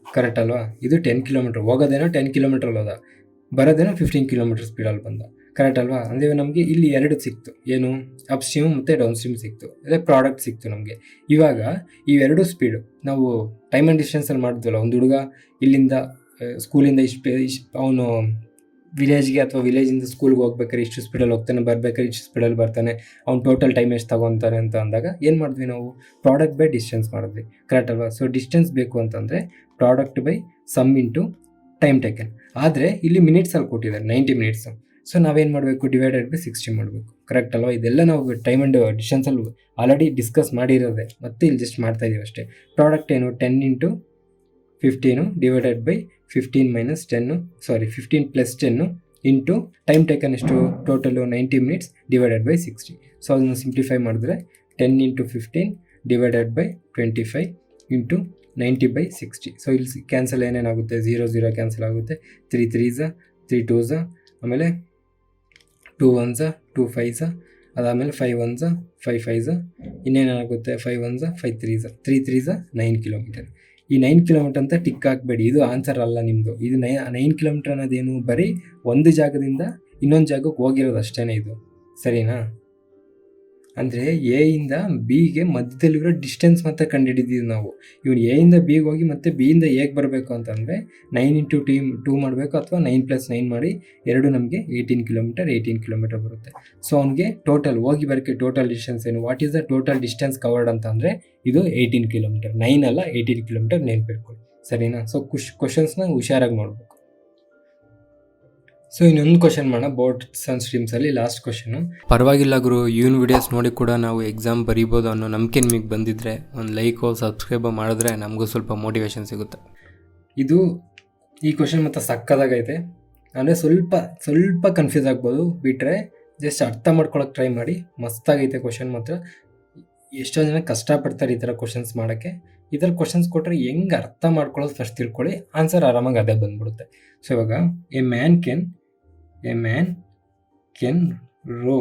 ಕರೆಕ್ಟ್ ಅಲ್ವಾ. ಇದು 10 ಕಿಲೋಮೀಟರ್ ಹೋಗೋದೇನೋ 10 ಕಿಲೋಮೀಟ್ರಲ್ಲಿ ಹೋದ, ಬರೋದೇನೋ 15 ಕಿಲೋಮೀಟರ್ ಸ್ಪೀಡಲ್ಲಿ ಬಂದ, ಕರೆಕ್ಟ್ ಅಲ್ವಾ. ಅಂದರೆ ನಮಗೆ ಇಲ್ಲಿ 2 ಸಿಕ್ತು, ಏನು, ಅಪ್ ಸ್ಟ್ರೀಮ್ ಮತ್ತು ಡೌನ್ ಸ್ಟ್ರೀಮ್ ಸಿಕ್ತು, ಅದೇ ಪ್ರಾಡಕ್ಟ್ ಸಿಕ್ತು ನಮಗೆ. ಇವಾಗ ಇವೆರಡು ಸ್ಪೀಡು ನಾವು ಟೈಮ್ ಆ್ಯಂಡ್ ಡಿಸ್ಟೆನ್ಸಲ್ಲಿ ಮಾಡಿದ್ವಲ್ಲ, ಒಂದು ಹುಡುಗ ಇಲ್ಲಿಂದ ಸ್ಕೂಲಿಂದ ಅವನು ವಿಲೇಜ್ಗೆ ಅಥವಾ ವಿಲೇಜಿಂದ ಸ್ಕೂಲ್ಗೆ ಹೋಗ್ಬೇಕಾದ್ರೆ ಇಷ್ಟು ಸ್ಪೀಡಲ್ಲಿ ಹೋಗ್ತಾನೆ, ಬರ್ಬೇಕಾದ್ರೆ ಇಷ್ಟು ಸ್ಪೀಡಲ್ಲಿ ಬರ್ತಾನೆ, ಅವ್ನು ಟೋಟಲ್ ಟೈಮ್ ಎಷ್ಟು ತಗೊತಾನೆ ಅಂತ ಅಂದಾಗ ಏನು ಮಾಡಿದ್ವಿ ನಾವು, ಪ್ರಾಡಕ್ಟ್ ಬೈ ಡಿಸ್ಟೆನ್ಸ್ ಮಾಡಿದ್ವಿ, ಕರೆಕ್ಟ್ ಅಲ್ವಾ. ಸೊ ಡಿಸ್ಟೆನ್ಸ್ ಬೇಕು ಅಂತಂದರೆ product by sum into time taken. ಆದರೆ ಇಲ್ಲಿ ಮಿನಿಟ್ಸಲ್ಲಿ ಕೊಟ್ಟಿದ್ದಾರೆ 90 ಮಿನಿಟ್ಸು. ಸೊ ನಾವೇನು ಮಾಡಬೇಕು, ಡಿವೈಡೆಡ್ ಬೈ 60 ಮಾಡಬೇಕು, ಕರೆಕ್ಟ್ ಅಲ್ವಾ. ಇದೆಲ್ಲ ನಾವು ಟೈಮ್ ಆ್ಯಂಡ್ ಡಿಸ್ಟೆನ್ಸಲ್ಲಿ ಆಲ್ರೆಡಿ ಡಿಸ್ಕಸ್ ಮಾಡಿರೋದೆ, ಮತ್ತೆ ಇಲ್ಲಿ ಜಸ್ಟ್ ಮಾಡ್ತಾ ಇದೀವಿ ಅಷ್ಟೇ. ಪ್ರಾಡಕ್ಟ್ ಏನು, 10 into 15 divided by 15 minus 10, 15 plus 10 into time taken ಎಷ್ಟು, total 90 minutes divided by 60. So ಅದನ್ನು ಸಿಂಪ್ಲಿಫೈ ಮಾಡಿದ್ರೆ 10 into 15 divided by 25 into 90 by 60. So ಇಲ್ಲಿ ಕ್ಯಾನ್ಸಲ್ ಏನೇನಾಗುತ್ತೆ, 0 ಕ್ಯಾನ್ಸಲ್ ಆಗುತ್ತೆ, 3 3s 3 2s, ಆಮೇಲೆ 2 1s 2 5s, ಅದಾದಮೇಲೆ 5 1s 5 5s, ಇನ್ನೇನಾಗುತ್ತೆ 5 1s 5 3s 3 3s 9 kilometre. ಈ 9 kilometre ಅಂತ ಟಿಕ್ ಹಾಕಬೇಡಿ, ಇದು ಆನ್ಸರ್ ಅಲ್ಲ ನಿಮ್ಮದು. ಇದು 9 ಕಿಲೋಮೀಟರ್ ಅನ್ನೋದೇನು, ಬರೀ ಒಂದು ಜಾಗದಿಂದ ಇನ್ನೊಂದು ಜಾಗಕ್ಕೆ ಹೋಗಿರೋದು ಅಷ್ಟೇ ಇದು, ಸರಿನಾ. ಅಂದರೆ ಎ ಇಂದ ಬಿಗೆ ಮಧ್ಯದಲ್ಲಿರೋ ಡಿಸ್ಟೆನ್ಸ್ ಮಾತ್ರ ಕಂಡುಹಿಡಿದೀವಿ ನಾವು. ಇವನು ಎ ಇಂದ ಬಿಗೆ ಹೋಗಿ ಮತ್ತೆ ಬಿ ಇಂದ ಎಗೆ ಬರಬೇಕು ಅಂತಂದರೆ 9 × 2 ಮಾಡಬೇಕು, ಅಥವಾ 9 + 9 ಮಾಡಿ ಎರಡು ನಮಗೆ 18 ಕಿಲೋಮೀಟರ್ ಬರುತ್ತೆ. ಸೊ ಅವನಿಗೆ ಟೋಟಲ್ ಹೋಗಿ ಬರೋಕ್ಕೆ ಟೋಟಲ್ ಡಿಸ್ಟೆನ್ಸ್ ಏನು, what is the total distance covered ಅಂತಂದರೆ ಇದು 18 ಕಿಲೋಮೀಟರ್. 9 ಅಲ್ಲ 18 ಕಿಲೋಮೀಟರ್ ನೆನ್ಪಿಟ್ಕೊಳ್ಳಿ, ಸರಿನಾ? ಸೊ ಕ್ವಶನ್ಸ್ನ ಹುಷಾರಾಗಿ ನೋಡಬೇಕು. ಸೊ ಇನ್ನೊಂದು ಕ್ವಶನ್ ಮಾಡೋಣ ಬೋರ್ಡ್ಸ್ ಆ್ಯಂಡ್ ಸ್ಟ್ರೀಮ್ಸಲ್ಲಿ, ಲಾಸ್ಟ್ ಕ್ವಶನು. ಪರವಾಗಿಲ್ಲ ಗುರು, ಇವನ್ ವಿಡಿಯೋಸ್ ನೋಡಿ ಕೂಡ ನಾವು ಎಕ್ಸಾಮ್ ಬರೀಬೋದು ಅನ್ನೋ ನಂಬಿಕೆ ನಿಮಗೆ ಬಂದಿದ್ದರೆ ಒಂದು ಲೈಕೋ ಸಬ್ಸ್ಕ್ರೈಬ್ ಮಾಡಿದ್ರೆ ನಮಗೂ ಸ್ವಲ್ಪ ಮೋಟಿವೇಶನ್ ಸಿಗುತ್ತೆ. ಈ ಕ್ವಶನ್ ಮತ್ತು ಸಕ್ಕದಾಗೈತೆ. ಅಂದರೆ ಸ್ವಲ್ಪ ಕನ್ಫ್ಯೂಸ್ ಆಗ್ಬೋದು, ಬಿಟ್ಟರೆ ಜಸ್ಟ್ ಅರ್ಥ ಮಾಡ್ಕೊಳಕ್ಕೆ ಟ್ರೈ ಮಾಡಿ. ಮಸ್ತಾಗೈತೆ ಕ್ವಶನ್ ಮಾತ್ರ. ಎಷ್ಟೋ ಜನ ಕಷ್ಟಪಡ್ತಾರೆ ಈ ಥರ ಕ್ವಶನ್ಸ್ ಮಾಡೋಕ್ಕೆ. ಈ ಥರ ಕ್ವಶನ್ಸ್ ಕೊಟ್ಟರೆ ಹೆಂಗೆ ಅರ್ಥ ಮಾಡ್ಕೊಳ್ಳೋದು ಫಸ್ಟ್ ತಿಳ್ಕೊಳ್ಳಿ, ಆನ್ಸರ್ ಆರಾಮಾಗಿ ಅದೇ ಬಂದ್ಬಿಡುತ್ತೆ. ಸೊ ಇವಾಗ a man can row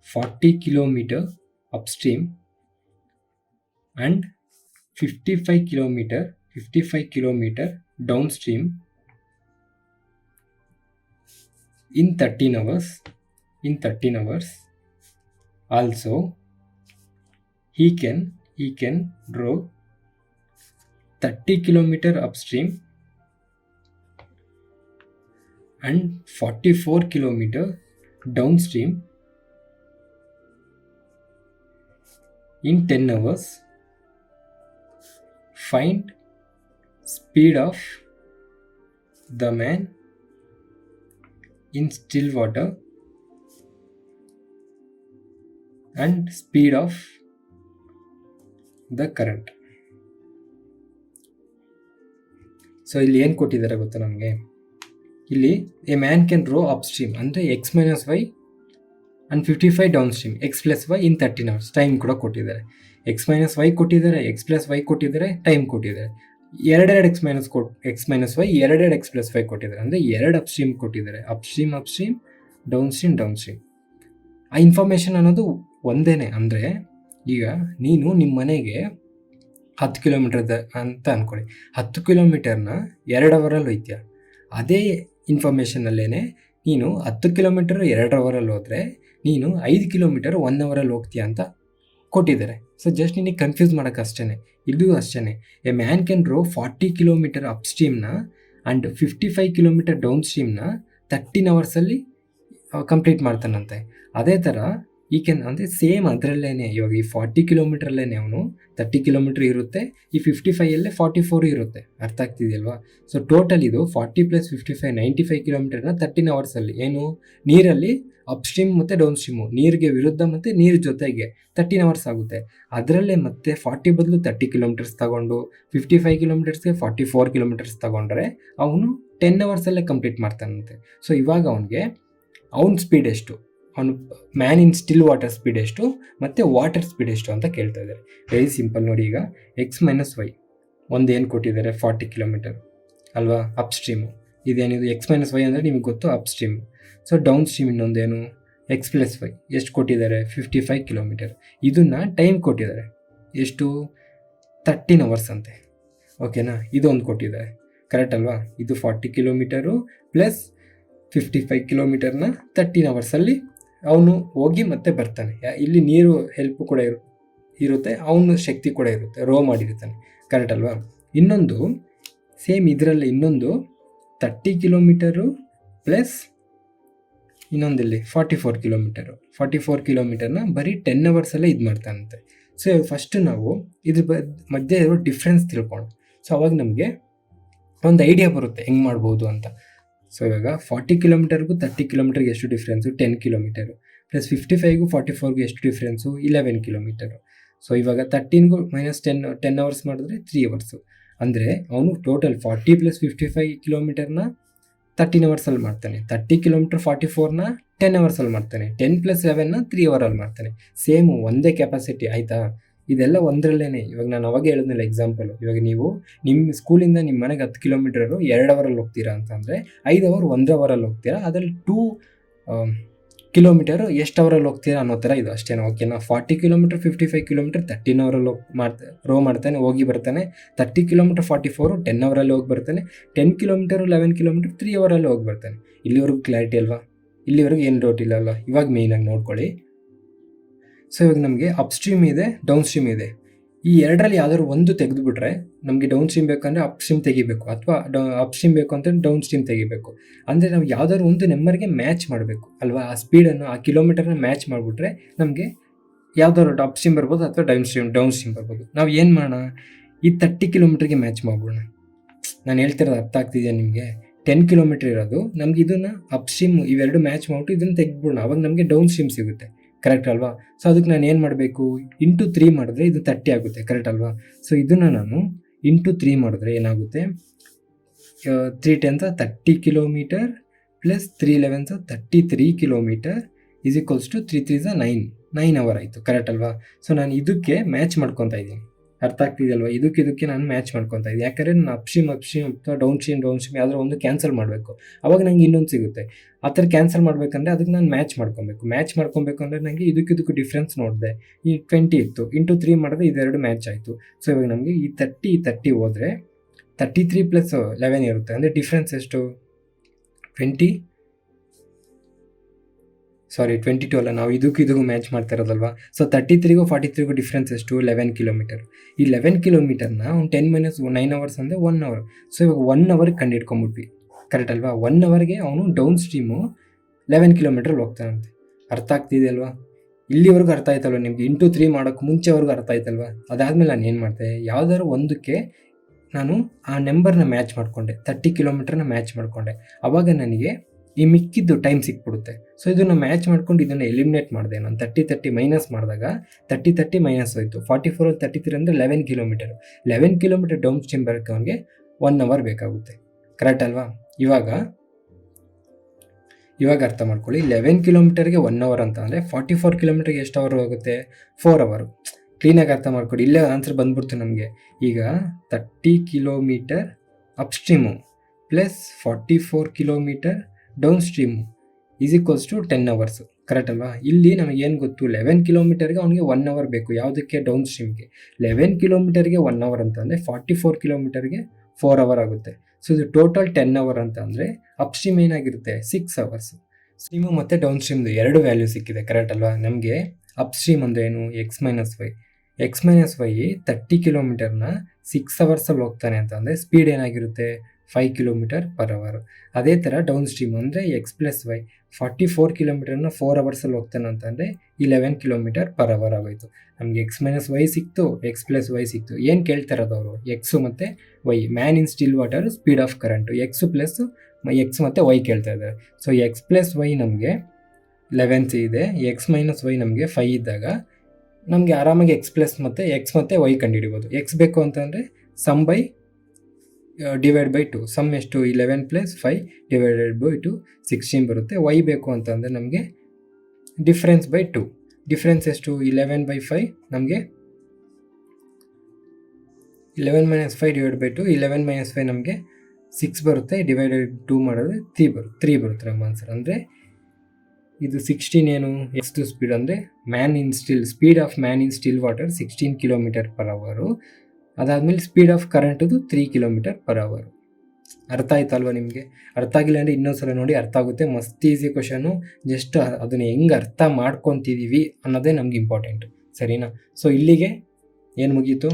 40 kilometer upstream and 55 kilometer downstream in 13 hours. Also he can row 30 kilometer upstream and 44 kilometer downstream in 10 hours. Find speed of the man in still water and speed of the current. So ಇಲ್ಲಿ ಏನು ಕೊಟ್ಟಿದ್ದಾರೆ ಗೊತ್ತಾ ನಮಗೆ? ಇಲ್ಲಿ a man can row upstream ಅಂದರೆ x - y and 55 downstream x + y in 13 hours. Time ಕೂಡ ಕೊಟ್ಟಿದ್ದಾರೆ. x - y ಕೊಟ್ಟಿದ್ದಾರೆ, x + y ಕೊಟ್ಟಿದ್ದಾರೆ, ಟೈಮ್ ಕೊಟ್ಟಿದ್ದಾರೆ. ಎರಡೆರಡು x - y, ಎರಡೆರಡು x + y ಕೊಟ್ಟಿದ್ದಾರೆ. ಅಂದರೆ ಎರಡು ಅಪ್ ಸ್ಟ್ರೀಮ್ ಕೊಟ್ಟಿದ್ದಾರೆ. Up stream, down stream. ಆ ಇನ್ಫಾರ್ಮೇಷನ್ ಅನ್ನೋದು ಒಂದೇನೆ. ಅಂದರೆ ಈಗ ನೀನು ನಿಮ್ಮ ಮನೆಗೆ 10 ಕಿಲೋಮೀಟರ್ ಅಂತ ಅಂದ್ಕೊಳ್ಳಿ. 10 ಕಿಲೋಮೀಟರ್ನ 2 ಅವರಲ್ಲಿ ಹೋಯ್ತೀಯ. ಅದೇ ಇನ್ಫಾರ್ಮೇಷನಲ್ಲೇ ನೀನು 10 ಕಿಲೋಮೀಟರ್ 2 ಅವರಲ್ಲಿ ಹೋದರೆ ನೀನು 5 ಕಿಲೋಮೀಟರ್ 1 ಅವರಲ್ಲಿ ಹೋಗ್ತೀಯ ಅಂತ ಕೊಟ್ಟಿದ್ದಾರೆ. ಸೊ ಜಸ್ಟ್ ನಿನಗೆ ಕನ್ಫ್ಯೂಸ್ ಮಾಡೋಕ್ಕೆ ಅಷ್ಟೇ. ಇದು ಅಷ್ಟೇ. A man can row 40 kilometer up ಸ್ಟ್ರೀಮ್ನ ಆ್ಯಂಡ್ 55 kilometer ಡೌನ್ ಸ್ಟ್ರೀಮ್ನ 13 ಅವರ್ಸಲ್ಲಿ ಕಂಪ್ಲೀಟ್ ಮಾಡ್ತಾನಂತೆ. ಅದೇ ಥರ ಈ ಅಂದರೆ ಸೇಮ್ ಅದರಲ್ಲೇ ಇವಾಗ ಈ 40 ಕಿಲೋಮೀಟ್ರಲ್ಲೇ ಅವನು 30 ಕಿಲೋಮೀಟ್ರ್ ಇರುತ್ತೆ, ಈ 55 44 ಇರುತ್ತೆ. ಅರ್ಥ ಆಗ್ತಿದೆಯಲ್ವಾ? ಸೊ ಟೋಟಲ್ ಇದು 40 + 55 95 ಕಿಲೋಮೀಟರ್ನ 13 ಅವರ್ಸಲ್ಲಿ ಏನು ನೀರಲ್ಲಿ ಅಪ್ ಸ್ಟ್ರೀಮ್ ಮತ್ತು ಡೌನ್ ಸ್ಟ್ರೀಮು, ನೀರಿಗೆ ವಿರುದ್ಧ ಮತ್ತು ನೀರು ಜೊತೆಗೆ 13 ಅವರ್ಸ್ ಆಗುತ್ತೆ. ಅದರಲ್ಲೇ ಮತ್ತೆ 40 ಬದಲು 30 ಕಿಲೋಮೀಟರ್ಸ್ ತಗೊಂಡು 55 ಕಿಲೋಮೀಟರ್ಸ್ಗೆ 44 ಕಿಲೋಮೀಟರ್ಸ್ ತಗೊಂಡ್ರೆ ಅವನು 10 ಅವರ್ಸಲ್ಲೇ ಕಂಪ್ಲೀಟ್ ಮಾಡ್ತಾನಂತೆ. ಸೊ ಇವಾಗ ಅವನ ಸ್ಪೀಡ್ ಎಷ್ಟು, ಅವನು man in still water speed ಎಷ್ಟು ಮತ್ತು ವಾಟರ್ ಸ್ಪೀಡ್ ಎಷ್ಟು ಅಂತ ಕೇಳ್ತಾ ಇದ್ದಾರೆ. ವೆರಿ ಸಿಂಪಲ್ ನೋಡಿ. ಈಗ x - y ಒಂದೇನು ಕೊಟ್ಟಿದ್ದಾರೆ 40 ಕಿಲೋಮೀಟರ್ ಅಲ್ವಾ ಅಪ್ ಸ್ಟ್ರೀಮು. ಇದೇನಿದು x - y ಅಂದರೆ ನಿಮಗೆ ಗೊತ್ತು up stream. So down stream ಇನ್ನೊಂದೇನು x + y ಎಷ್ಟು ಕೊಟ್ಟಿದ್ದಾರೆ 55 ಕಿಲೋಮೀಟರ್. ಇದನ್ನು ಟೈಮ್ ಕೊಟ್ಟಿದ್ದಾರೆ ಎಷ್ಟು 13 ಅವರ್ಸ್ ಅಂತೆ. ಓಕೆನಾ? ಇದೊಂದು ಕೊಟ್ಟಿದ್ದಾರೆ, ಕರೆಕ್ಟ್ ಅಲ್ವಾ? ಇದು 40 ಕಿಲೋಮೀಟರು ಪ್ಲಸ್ 55 ಕಿಲೋಮೀಟರ್ನ 13 ಅವರ್ಸಲ್ಲಿ ಅವನು ಹೋಗಿ ಮತ್ತೆ ಬರ್ತಾನೆ. ಇಲ್ಲಿ ನೀರು ಹೆಲ್ಪ್ ಕೂಡ ಇರುತ್ತೆ, ಅವನ ಶಕ್ತಿ ಕೂಡ ಇರುತ್ತೆ, ರೋ ಮಾಡಿರ್ತಾನೆ, ಕರೆಕ್ಟ್ ಅಲ್ವಾ? ಇನ್ನೊಂದು ಸೇಮ್ ಇದರಲ್ಲಿ ಇನ್ನೊಂದು 30 ಕಿಲೋಮೀಟರು ಪ್ಲಸ್ ಇನ್ನೊಂದಿಲ್ಲಿ 44 ಕಿಲೋಮೀಟರ್ನ ಬರೀ 10 ಅವರ್ಸಲ್ಲೇ ಇದು ಮಾಡ್ತಾನಂತೆ. ಸೊ ಫಸ್ಟು ನಾವು ಇದ್ರ ಮಧ್ಯೆ ಇರೋ ಡಿಫ್ರೆನ್ಸ್ ತಿಳ್ಕೊಂಡು, ಸೊ ಅವಾಗ ನಮಗೆ ಒಂದು ಐಡಿಯಾ ಬರುತ್ತೆ ಹೆಂಗೆ ಮಾಡ್ಬೋದು ಅಂತ. ಸೊ ಇವಾಗ 40 ಕಿಲೋಮೀಟರ್ಗೂ 30 ಕಿಲೋಮೀಟರ್ಗೆ ಎಷ್ಟು ಡಿಫ್ರೆನ್ಸು 10 ಕಿಲೋಮೀಟರು, ಪ್ಲಸ್ 55ಗೂ 44ಗೂ ಎಷ್ಟು ಡಿಫ್ರೆನ್ಸು 11 ಕಿಲೋಮೀಟರು. ಸೊ ಇವಾಗ 13ಗೂ -10 ಅವರ್ಸ್ ಮಾಡಿದ್ರೆ 3 ಅವರ್ಸು. ಅಂದರೆ ಅವನು ಟೋಟಲ್ 40 + 55 ಕಿಲೋಮೀಟರ್ನ 13 ಅವರ್ಸಲ್ಲಿ ಮಾಡ್ತಾನೆ, 30 ಕಿಲೋಮೀಟರ್ 44ನ 10 ಅವರ್ಸಲ್ಲಿ ಮಾಡ್ತಾನೆ, 10 + 11ನ 3 ಅವರಲ್ಲಿ ಮಾಡ್ತಾನೆ. ಸೇಮು ಒಂದೇ ಕೆಪಾಸಿಟಿ, ಆಯಿತಾ? ಇದೆಲ್ಲ ಒಂದರಲ್ಲೇ. ಇವಾಗ ನಾನು ಅವಾಗ ಹೇಳಿದ್ನಲ್ಲ ಎಕ್ಸಾಂಪಲು, ಇವಾಗ ನೀವು ನಿಮ್ಮ ಸ್ಕೂಲಿಂದ ನಿಮ್ಮ ಮನೆಗೆ 10 ಕಿಲೋಮೀಟರು 2 ಅವರಲ್ಲಿ ಹೋಗ್ತೀರಾ ಅಂತಂದರೆ 5 ಅವರ್ 1 ಅವರಲ್ಲಿ ಹೋಗ್ತೀರಾ. ಅದರಲ್ಲಿ 2 ಕಿಲೋಮೀಟರು ಎಷ್ಟು ಅವರಲ್ಲಿ ಹೋಗ್ತೀರಾ ಅನ್ನೋ ಥರ ಇದು ಅಷ್ಟೇ. ಓಕೆನಾ? 40 ಕಿಲೋಮೀಟರ್ 55 ಕಿಲೋಮೀಟರ್ 13 ಅವರಲ್ಲಿ ರೋ ಮಾಡ್ತಾನೆ, ಹೋಗಿ ಬರ್ತಾನೆ. 30 ಕಿಲೋಮೀಟರ್ 44 10 ಅವರಲ್ಲಿ ಹೋಗಿ ಬರ್ತಾನೆ. 10 ಕಿಲೋಮೀಟರ್ 11 ಕಿಲೋಮೀಟರ್ 3 ಅವರಲ್ಲಿ ಹೋಗಿ ಬರ್ತಾನೆ. ಇಲ್ಲಿವರೆಗೂ ಕ್ಲಾರಿಟಿ ಅಲ್ವಾ? ಇಲ್ಲಿವರೆಗೂ ಏನು ಡೌಟ್ ಇಲ್ಲ ಅಲ್ವಾ? ಇವಾಗ ಮೇಯ್ನಾಗಿ ನೋಡ್ಕೊಳ್ಳಿ. ಸೊ ಇವಾಗ ನಮಗೆ ಅಪ್ಸ್ಟ್ರೀಮ್ ಇದೆ, ಡೌನ್ ಸ್ಟ್ರೀಮ್ ಇದೆ. ಈ ಎರಡರಲ್ಲಿ ಯಾವ್ದಾದ್ರು ಒಂದು ತೆಗೆದುಬಿಟ್ರೆ ನಮಗೆ ಡೌನ್ ಸ್ಟ್ರೀಮ್ ಬೇಕಂದರೆ ಅಪ್ ಸ್ಟ್ರೀಮ್ ತೆಗಿಬೇಕು, ಅಥವಾ ಅಪ್ ಸ್ಟ್ರೀಮ್ ಬೇಕು ಅಂತ ಡೌನ್ ಸ್ಟ್ರೀಮ್ ತೆಗಿಬೇಕು. ಅಂದರೆ ನಾವು ಯಾವ್ದಾದ್ರು ಒಂದು ನಂಬರ್ಗೆ ಮ್ಯಾಚ್ ಮಾಡಬೇಕು ಅಲ್ವಾ, ಆ ಸ್ಪೀಡನ್ನು, ಆ ಕಿಲೋಮೀಟರ್ನ ಮ್ಯಾಚ್ ಮಾಡಿಬಿಟ್ರೆ ನಮಗೆ ಯಾವ್ದಾದ್ರು ಅಪ್ ಸ್ಟ್ರೀಮ್ ಬರ್ಬೋದು ಅಥವಾ ಡೌನ್ ಸ್ಟ್ರೀಮ್ ಬರ್ಬೋದು. ನಾವು ಏನು ಮಾಡೋಣ, ಈ 30 ಕಿಲೋಮೀಟರ್ಗೆ ಮ್ಯಾಚ್ ಮಾಡ್ಬಿಡೋಣ. ನಾನು ಹೇಳ್ತಿರೋದು ಅರ್ಥ ಆಗ್ತಿದೆಯಾ ನಿಮಗೆ? 10 ಕಿಲೋಮೀಟರ್ ಇರೋದು ನಮ್ಗೆ ಇದನ್ನು ಅಪ್ ಸ್ಟ್ರೀಮ್ ಇವೆರಡು ಮ್ಯಾಚ್ ಮಾಡಿಬಿಟ್ಟು ಇದನ್ನು ತೆಗೆದ್ಬಿಡೋಣ, ಅವಾಗ ನಮಗೆ ಡೌನ್ ಸ್ಟ್ರೀಮ್ ಸಿಗುತ್ತೆ. ಕರೆಕ್ಟ್ ಅಲ್ವಾ? ಸೊ ಅದಕ್ಕೆ ನಾನು ಏನು ಮಾಡಬೇಕು, ಇಂಟು 3 ಮಾಡಿದ್ರೆ ಇದು 30 ಆಗುತ್ತೆ. ಕರೆಕ್ಟ್ ಅಲ್ವಾ? ಸೊ ಇದನ್ನು ನಾನು ಇಂಟು 3 ಮಾಡಿದ್ರೆ ಏನಾಗುತ್ತೆ, 3 10 30 kilometre plus 3 11 33 kilometre is equals to 3 3 9 hour ಆಯಿತು. ಕರೆಕ್ಟ್ ಅಲ್ವಾ? ಸೊ ನಾನು ಇದಕ್ಕೆ ಮ್ಯಾಚ್ ಮಾಡ್ಕೊತಾ ಇದ್ದೀನಿ. ಅರ್ಥ ಆಗ್ತಿದೆಯಲ್ವಾ? ಇದಕ್ಕೆ ನಾನು ಮ್ಯಾಚ್ ಮಾಡ್ಕೊತಾ ಇದ್ದೀನಿ. ಯಾಕಂದರೆ ನಾನು ಅಪ್ ಸ್ಟ್ರೀಮ್ ಅಥವಾ ಡೌನ್ ಸ್ಟ್ರೀಮ್ ಯಾವುದೋ ಒಂದು ಕ್ಯಾನ್ಸಲ್ ಮಾಡಬೇಕು, ಅವಾಗ ನನಗೆ ಇನ್ನೊಂದು ಸಿಗುತ್ತೆ. ಆ ಥರ ಕ್ಯಾನ್ಸಲ್ ಮಾಡಬೇಕಂದ್ರೆ ಅದಕ್ಕೆ ನಾನು ಮ್ಯಾಚ್ ಮಾಡ್ಕೊಬೇಕು ಅಂದರೆ ನನಗೆ ಇದಕ್ಕೂ ಡಿಫ್ರೆನ್ಸ್ ನೋಡಿದೆ, ಈ 20 ಇತ್ತು, ಇಂಟು 3 ಮಾಡಿದ್ರೆ ಇದೆರಡು ಮ್ಯಾಚ್ ಆಯಿತು. ಸೊ ಇವಾಗ ನಮಗೆ ಈ 30 ಹೋದರೆ 33 ಪ್ಲಸ್ 11 ಇರುತ್ತೆ. ಅಂದರೆ ಡಿಫ್ರೆನ್ಸ್ ಎಷ್ಟು, 22 ಅಲ್ಲ, ನಾವು ಇದಕ್ಕೂ ಮ್ಯಾಚ್ ಮಾಡ್ತಾ ಇರೋದಲ್ವಾ. ಸೊ 33ಗೂ 43ಗೂ ಡಿಫ್ರೆನ್ಸ್ ಎಷ್ಟು, 11 ಕಿಲೋಮೀಟರ್. ಈ 11 ಕಿಲೋಮೀಟರ್ನ ಒಂದು 10 - 9 ಅವರ್ಸ್ ಅಂದರೆ 1 ಅವರ್. ಸೊ ಇವಾಗ 1 ಅವರ್ಗೆ ಕಂಡುಹಿಡ್ಕೊಂಬಿಟ್ವಿ. ಕರೆಕ್ಟ್ ಅಲ್ವಾ? 1 ಅವರ್ಗೆ ಅವನು ಡೌನ್ ಸ್ಟ್ರೀಮು 11 ಕಿಲೋಮೀಟ್ರಲ್ಲಿ ಹೋಗ್ತಾನಂತೆ. ಅರ್ಥ ಆಗ್ತಿದೆ ಅಲ್ವಾ? ಇಲ್ಲಿವರೆಗೂ ಅರ್ಥ ಆಯ್ತಲ್ವ ನಿಮಗೆ? ಇಂಟು 3 ಮಾಡೋಕ್ಕೆ ಮುಂಚೆವರೆಗೂ ಅರ್ಥ ಆಯ್ತಲ್ವಾ? ಅದಾದಮೇಲೆ ನಾನು ಏನು ಮಾಡಿದೆ, ಯಾವುದಾದ್ರು ಒಂದಕ್ಕೆ ನಾನು ಆ ನಂಬರ್ನ ಮ್ಯಾಚ್ ಮಾಡಿಕೊಂಡೆ, 30 ಕಿಲೋಮೀಟರ್ನ ಮ್ಯಾಚ್ ಮಾಡಿಕೊಂಡೆ. ಆವಾಗ ನನಗೆ ಈ ಮಿಕ್ಕಿದ್ದು ಟೈಮ್ ಸಿಕ್ಬಿಡುತ್ತೆ. ಸೊ ಇದನ್ನು ಮ್ಯಾಚ್ ಮಾಡ್ಕೊಂಡು ಇದನ್ನು ಎಲಿಮಿನೇಟ್ ಮಾಡಿದೆ ನಾನು. 30 ಮೈನಸ್ ಮಾಡಿದಾಗ 30 ಮೈನಸ್ ಹೋಯಿತು. 44 33 ಅಂದರೆ 11 ಕಿಲೋಮೀಟರ್. 11 ಕಿಲೋಮೀಟರ್ ಡೌನ್ ಸ್ಟ್ರೀಮ್ ಬರೋಕ್ಕೆ ಅವನಿಗೆ 1 ಅವರ್ ಬೇಕಾಗುತ್ತೆ. ಕರೆಕ್ಟ್ ಅಲ್ವಾ? ಇವಾಗ ಅರ್ಥ ಮಾಡ್ಕೊಳ್ಳಿ, 11 ಕಿಲೋಮೀಟರ್ಗೆ 1 ಅವರ್ ಅಂತ ಅಂದರೆ 44 ಕಿಲೋಮೀಟರ್ಗೆ ಎಷ್ಟು ಅವರ್ ಹೋಗುತ್ತೆ, 4 ಅವರು. ಕ್ಲೀನಾಗಿ ಅರ್ಥ ಮಾಡ್ಕೊಳ್ಳಿ, ಇಲ್ಲೇ ಆನ್ಸರ್ ಬಂದ್ಬಿಡ್ತು ನಮಗೆ. ಈಗ 30 kilometre upstream plus 44 kilometre downstream is equals to 10 hours. Correct ಅಲ್ವಾ? ಇಲ್ಲಿ ನಮಗೇನು ಗೊತ್ತು, 11 ಕಿಲೋಮೀಟರ್ಗೆ ಅವನಿಗೆ 1 ಅವರ್ ಬೇಕು. ಯಾವುದಕ್ಕೆ, ಡೌನ್ ಸ್ಟ್ರೀಮ್ಗೆ. 11 ಕಿಲೋಮೀಟರ್ಗೆ 1 ಅವರ್ ಅಂತ ಅಂದರೆ 44 ಕಿಲೋಮೀಟರ್ಗೆ 4 ಅವರ್ ಆಗುತ್ತೆ. ಸೊ ಇದು ಟೋಟಲ್ 10 ಅವರ್ ಅಂತ ಅಂದರೆ ಅಪ್ ಸ್ಟ್ರೀಮ್ ಏನಾಗಿರುತ್ತೆ, 6 ಅವರ್ಸ್. ಸ್ಟ್ರೀಮು ಮತ್ತು ಡೌನ್ ಸ್ಟ್ರೀಮ್ದು ಎರಡು ವ್ಯಾಲ್ಯೂ ಸಿಕ್ಕಿದೆ. ಕರೆಕ್ಟ್ ಅಲ್ವಾ? ನಮಗೆ ಅಪ್ ಸ್ಟ್ರೀಮ್ ಅಂದರೆ ಏನು, ಎಕ್ಸ್ ಮೈನಸ್ ವೈ 30 ಕಿಲೋಮೀಟರ್ನ 6 ಅವರ್ಸಲ್ಲಿ ಹೋಗ್ತಾನೆ ಅಂತ ಅಂದರೆ ಸ್ಪೀಡ್ ಏನಾಗಿರುತ್ತೆ, 5 ಕಿಲೋಮೀಟರ್ ಪರ್ ಅವರ್. ಅದೇ ಥರ ಡೌನ್ ಸ್ಟ್ರೀಮ್ ಅಂದರೆ ಎಕ್ಸ್ ಪ್ಲಸ್ ವೈ 44 ಕಿಲೋಮೀಟರ್ನ 4 ಅವರ್ಸಲ್ಲಿ ಹೋಗ್ತಾನೆ ಅಂತಂದರೆ 11 ಕಿಲೋಮೀಟರ್ ಪರ್ ಅವರ್ ಆಗೋಯಿತು. ನಮಗೆ ಎಕ್ಸ್ ಮೈನಸ್ ವೈ ಸಿಕ್ತು, ಎಕ್ಸ್ ಪ್ಲಸ್ ವೈ ಸಿಕ್ತು. ಏನು ಕೇಳ್ತಾ ಇರೋದು ಅವರು, ಎಕ್ಸು ಮತ್ತು y, man in still water, speed of current, x plus x ಮತ್ತು ವೈ ಕೇಳ್ತಾ ಇದ್ದಾರೆ. ಸೊ ಎಕ್ಸ್ ಪ್ಲಸ್ ವೈ ನಮಗೆ 11 ಇದೆ, ಎಕ್ಸ್ ಮೈನಸ್ ವೈ ನಮಗೆ 5 ಇದ್ದಾಗ ನಮಗೆ ಆರಾಮಾಗಿ ಎಕ್ಸ್ ಮತ್ತು ವೈ ಕಂಡುಹಿಡಿಬೋದು. ಎಕ್ಸ್ ಬೇಕು ಅಂತಂದರೆ sum by divide by 2. Sum ಎಷ್ಟು, 11 + 5 ಡಿವೈಡೆಡ್ ಬೈ 2 16 ಬರುತ್ತೆ. ವೈ ಬೇಕು ಅಂತಂದರೆ ನಮಗೆ ಡಿಫ್ರೆನ್ಸ್ ಬೈ 2. ಡಿಫ್ರೆನ್ಸ್ ಎಷ್ಟು, 11/5 ನಮಗೆ 11 - 5 ಡಿವೈಡ್ ಬೈ 2. 11 - 5 ನಮಗೆ 6 ಬರುತ್ತೆ, ಡಿವೈಡೆಡ್ 2 ಮಾಡಿದ್ರೆ 3 ಬರುತ್ತೆ ನಮ್ಮ ಆನ್ಸರ್. ಅಂದರೆ ಇದು 16 ಏನು, ಎಕ್ಸ್ದು ಸ್ಪೀಡ್ ಅಂದರೆ speed of man in still water 16 kilometre per ಅವರು. ಅದಾದಮೇಲೆ ಸ್ಪೀಡ್ ಆಫ್ ಕರೆಂಟದು 3 ಕಿಲೋಮೀಟರ್ ಪರ್ ಅವರು. ಅರ್ಥ ಆಯ್ತಲ್ವ ನಿಮಗೆ? ಅರ್ಥ ಆಗಿಲ್ಲ ಅಂದರೆ ಇನ್ನೊಂದ್ಸಲ ನೋಡಿ, ಅರ್ಥ ಆಗುತ್ತೆ. ಮಸ್ತ್ ಈಸಿ ಕ್ವಶನು. ಜಸ್ಟ್ ಅದನ್ನು ಹೆಂಗೆ ಅರ್ಥ ಮಾಡ್ಕೊತಿದ್ದೀವಿ ಅನ್ನೋದೇ ನಮ್ಗೆ ಇಂಪಾರ್ಟೆಂಟು, ಸರಿನಾ? ಸೊ ಇಲ್ಲಿಗೆ ಏನು ಮುಗೀತು,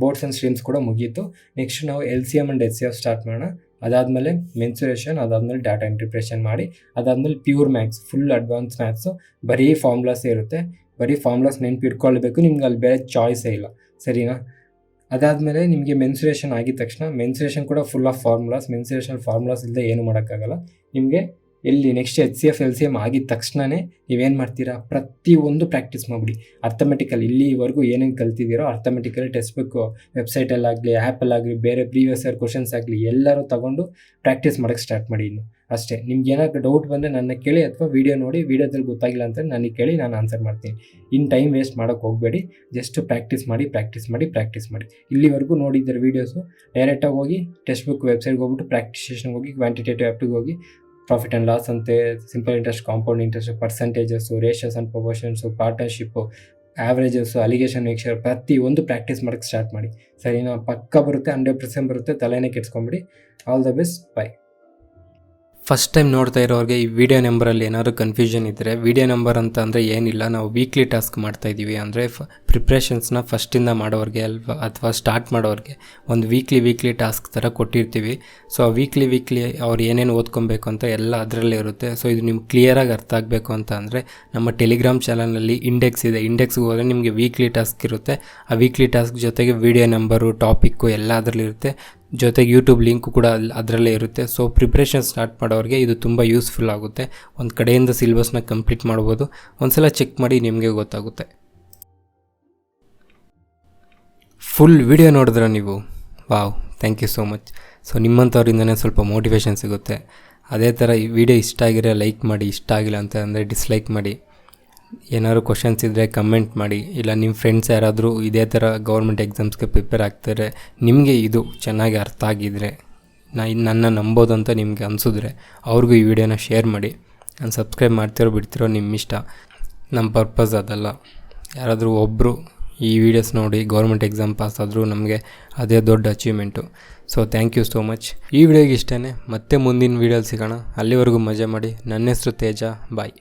ಬೋರ್ಡ್ಸ್ ಆ್ಯಂಡ್ ಸ್ಟ್ರೀಮ್ಸ್ ಕೂಡ ಮುಗೀತು. ನೆಕ್ಸ್ಟ್ ನಾವು LCM ಆ್ಯಂಡ್ HCF ಸ್ಟಾರ್ಟ್ ಮಾಡೋಣ. ಅದಾದಮೇಲೆ ಮೆನ್ಸುರೇಷನ್, ಅದಾದಮೇಲೆ ಡಾಟಾ ಇಂಟರ್ಪ್ರಿಟೇಷನ್ ಮಾಡಿ, ಅದಾದಮೇಲೆ pure maths, full advance maths, ಬರೀ ಫಾರ್ಮುಲಾಸೇ ಇರುತ್ತೆ. ಬರೀ ಫಾರ್ಮುಲಾಸ್ ನೆನ್ಪಿಟ್ಕೊಳ್ಬೇಕು, ನಿಮ್ಗೆ ಅಲ್ಲಿ ಬೇರೆ ಚಾಯ್ಸೇ ಇಲ್ಲ, ಸರಿನಾ? ಅದಾದಮೇಲೆ ನಿಮಗೆ ಮೆನ್ಸುರೇಷನ್ ಆಗಿದ ತಕ್ಷಣ, ಮೆನ್ಸುರೇಷನ್ ಕೂಡ ಫುಲ್ ಆಫ್ ಫಾರ್ಮುಲಾಸ್ ಇಲ್ಲದೆ ಏನು ಮಾಡೋಕ್ಕಾಗಲ್ಲ ನಿಮಗೆ. ಎಲ್ಲಿ ನೆಕ್ಸ್ಟ್ HCF LCM ಆಗಿದ ತಕ್ಷಣವೇ ನೀವೇನು ಮಾಡ್ತೀರಾ, ಪ್ರತಿಯೊಂದು ಪ್ರಾಕ್ಟೀಸ್ ಮಾಡಿಬಿಡಿ. ಅರ್ಥಮೆಟಿಕಲ್ ಇಲ್ಲಿವರೆಗೂ ಏನೇನು ಕಲ್ತಿದ್ದೀರೋ ಅರ್ಥಮೆಟಿಕಲಿ ಟೆಕ್ಸ್ಟ್ ಬುಕ್ ವೆಬ್ಸೈಟಲ್ಲಾಗಲಿ, ಆ್ಯಪಲ್ಲಾಗಲಿ, ಬೇರೆ ಪ್ರೀವಿಯಸ್ ಇಯರ್ ಕ್ವಶನ್ಸ್ ಆಗಲಿ ಎಲ್ಲರೂ ತೊಗೊಂಡು ಪ್ರಾಕ್ಟೀಸ್ ಮಾಡೋಕ್ಕೆ ಸ್ಟಾರ್ಟ್ ಮಾಡಿ. ಇನ್ನು ಅಷ್ಟೇ. ನಿಮ್ಗೆ ಏನಾದ್ರು ಡೌಟ್ ಬಂದರೆ ನನ್ನ ಕೇಳಿ, ಅಥವಾ ವೀಡಿಯೋ ನೋಡಿ, ವೀಡಿಯೋದಲ್ಲಿ ಗೊತ್ತಾಗಿಲ್ಲ ಅಂತ ನನಗೆ ಕೇಳಿ, ನಾನು ಆನ್ಸರ್ ಮಾಡ್ತೀನಿ. ಇನ್ನು ಟೈಮ್ ವೇಸ್ಟ್ ಮಾಡೋಕ್ಕೆ ಹೋಗಬೇಡಿ, ಜಸ್ಟ್ ಪ್ರಾಕ್ಟೀಸ್ ಮಾಡಿ. ಇಲ್ಲಿವರೆಗೂ ನೋಡಿದ್ದೀರ ವೀಡಿಯೋಸು, ಡೈರೆಕ್ಟಾಗಿ ಹೋಗಿ ಟೆಕ್ಸ್ಟ್ ಬುಕ್ ವೆಬ್ಸೈಟ್ಗೆ ಹೋಗ್ಬಿಟ್ಟು ಪ್ರಾಕ್ಟೀಸೇಷನ್ಗೆ ಹೋಗಿ, ಕ್ವಾಂಟಿಟೇಟಿವ್ ಆ್ಯಪ್ಟಿಗೆ ಹೋಗಿ, ಪ್ರಾಫಿಟ್ ಆ್ಯಂಡ್ ಲಾಸ್ ಅಂತೆ, simple interest, compound interest, percentages, ratios and proportions, partnership, averages, alligation mixture, ಪ್ರತಿಯೊಂದು ಪ್ರಾಕ್ಟೀಸ್ ಮಾಡೋಕ್ಕೆ ಸ್ಟಾರ್ಟ್ ಮಾಡಿ, ಸರಿನಾ? ಪಕ್ಕ ಬರುತ್ತೆ, 100% ಬರುತ್ತೆ, ತಲೆನೇ ಕೆಡ್ಸ್ಕೊಂಬಿಡಿ. All the best, bye. First time ನೋಡ್ತಾ ಇರೋರಿಗೆ ಈ ವಿಡಿಯೋ ನಂಬರಲ್ಲಿ ಏನಾದರೂ ಕನ್ಫ್ಯೂಷನ್ ಇದ್ದರೆ, ವಿಡಿಯೋ ನಂಬರ್ ಅಂತ ಅಂದರೆ ಏನಿಲ್ಲ, ನಾವು ವೀಕ್ಲಿ ಟಾಸ್ಕ್ ಮಾಡ್ತಾಯಿದ್ದೀವಿ. ಅಂದರೆ ಪ್ರಿಪ್ರೇಷನ್ಸ್ನ ಫಸ್ಟಿಂದ ಮಾಡೋರಿಗೆ ಅಥವಾ ಸ್ಟಾರ್ಟ್ ಮಾಡೋರಿಗೆ ಒಂದು ವೀಕ್ಲಿ ಟಾಸ್ಕ್ ಥರ ಕೊಟ್ಟಿರ್ತೀವಿ. ಸೊ ಆ ವೀಕ್ಲಿ ಅವ್ರು ಏನೇನು ಓದ್ಕೊಬೇಕು ಅಂತ ಎಲ್ಲ ಅದರಲ್ಲೇ ಇರುತ್ತೆ. ಸೊ ಇದು ನಿಮ್ಗೆ ಕ್ಲಿಯರಾಗಿ ಅರ್ಥ ಆಗಬೇಕು ಅಂತ ಅಂದರೆ ನಮ್ಮ ಟೆಲಿಗ್ರಾಮ್ ಚಾನಲ್ನಲ್ಲಿ ಇಂಡೆಕ್ಸ್ ಇದೆ. ಇಂಡೆಕ್ಸ್ಗೆ ಹೋದರೆ ನಿಮಗೆ ವೀಕ್ಲಿ ಟಾಸ್ಕ್ ಇರುತ್ತೆ. ಆ ವೀಕ್ಲಿ ಟಾಸ್ಕ್ ಜೊತೆಗೆ ವಿಡಿಯೋ ನಂಬರು, ಟಾಪಿಕ್ಕು ಎಲ್ಲ ಅದರಲ್ಲಿರುತ್ತೆ. ಜೊತೆಗೆ ಯೂಟ್ಯೂಬ್ ಲಿಂಕು ಕೂಡ ಅದರಲ್ಲೇ ಇರುತ್ತೆ. ಸೊ ಪ್ರಿಪ್ರೇಷನ್ ಸ್ಟಾರ್ಟ್ ಮಾಡೋರಿಗೆ ಇದು ತುಂಬ ಯೂಸ್ಫುಲ್ ಆಗುತ್ತೆ. ಒಂದು ಕಡೆಯಿಂದ ಸಿಲೆಬಸ್ನ ಕಂಪ್ಲೀಟ್ ಮಾಡ್ಬೋದು. ಒಂದ್ಸಲ ಚೆಕ್ ಮಾಡಿ ನಿಮಗೆ ಗೊತ್ತಾಗುತ್ತೆ. ಫುಲ್ ವಿಡಿಯೋ ನೋಡಿದ್ರೆ ನೀವು, wow, thank you so much. So ನಿಮ್ಮಂಥವ್ರಿಂದನೇ ಸ್ವಲ್ಪ ಮೋಟಿವೇಶನ್ ಸಿಗುತ್ತೆ. ಅದೇ ಥರ ಈ ವಿಡಿಯೋ ಇಷ್ಟ ಆಗಿರೋ ಲೈಕ್ ಮಾಡಿ, ಇಷ್ಟ ಆಗಿಲ್ಲ ಅಂತ ಅಂದರೆ ಡಿಸ್ಲೈಕ್ ಮಾಡಿ. ಏನಾದ್ರು ಕ್ವಶನ್ಸ್ ಇದ್ದರೆ ಕಮೆಂಟ್ ಮಾಡಿ. ಇಲ್ಲ ನಿಮ್ಮ ಫ್ರೆಂಡ್ಸ್ ಯಾರಾದರೂ ಇದೇ ಥರ ಗೌರ್ಮೆಂಟ್ ಎಕ್ಸಾಮ್ಸ್ಗೆ ಪ್ರಿಪೇರ್ ಆಗ್ತಾರೆ, ನಿಮಗೆ ಇದು ಚೆನ್ನಾಗಿ ಅರ್ಥ ಆಗಿದ್ದರೆ, ನನ್ನ ನಂಬೋದು ಅಂತ ನಿಮಗೆ ಅನಿಸಿದ್ರೆ ಅವ್ರಿಗೂ ಈ ವಿಡಿಯೋನ ಶೇರ್ ಮಾಡಿ. ನಾನು ಸಬ್ಸ್ಕ್ರೈಬ್ ಮಾಡ್ತಿರೋ ಬಿಡ್ತಿರೋ ನಿಮ್ಮ ಇಷ್ಟ. ನಮ್ಮ ಪರ್ಪಸ್ ಅದಲ್ಲ. ಯಾರಾದರೂ ಒಬ್ಬರು ಈ ವಿಡಿಯೋಸ್ ನೋಡಿ ಗೌರ್ಮೆಂಟ್ ಎಕ್ಸಾಮ್ ಪಾಸ್ ಆದರೂ ನಮಗೆ ಅದೇ ದೊಡ್ಡ achievement. So thank you so much. ಈ ವಿಡಿಯೋಗೆ ಇಷ್ಟೇ. ಮತ್ತೆ ಮುಂದಿನ ವೀಡಿಯೋಲಿ ಸಿಗೋಣ. ಅಲ್ಲಿವರೆಗೂ ಮಜಾ ಮಾಡಿ. ನನ್ನ ಹೆಸರು ತೇಜ. ಬಾಯ್.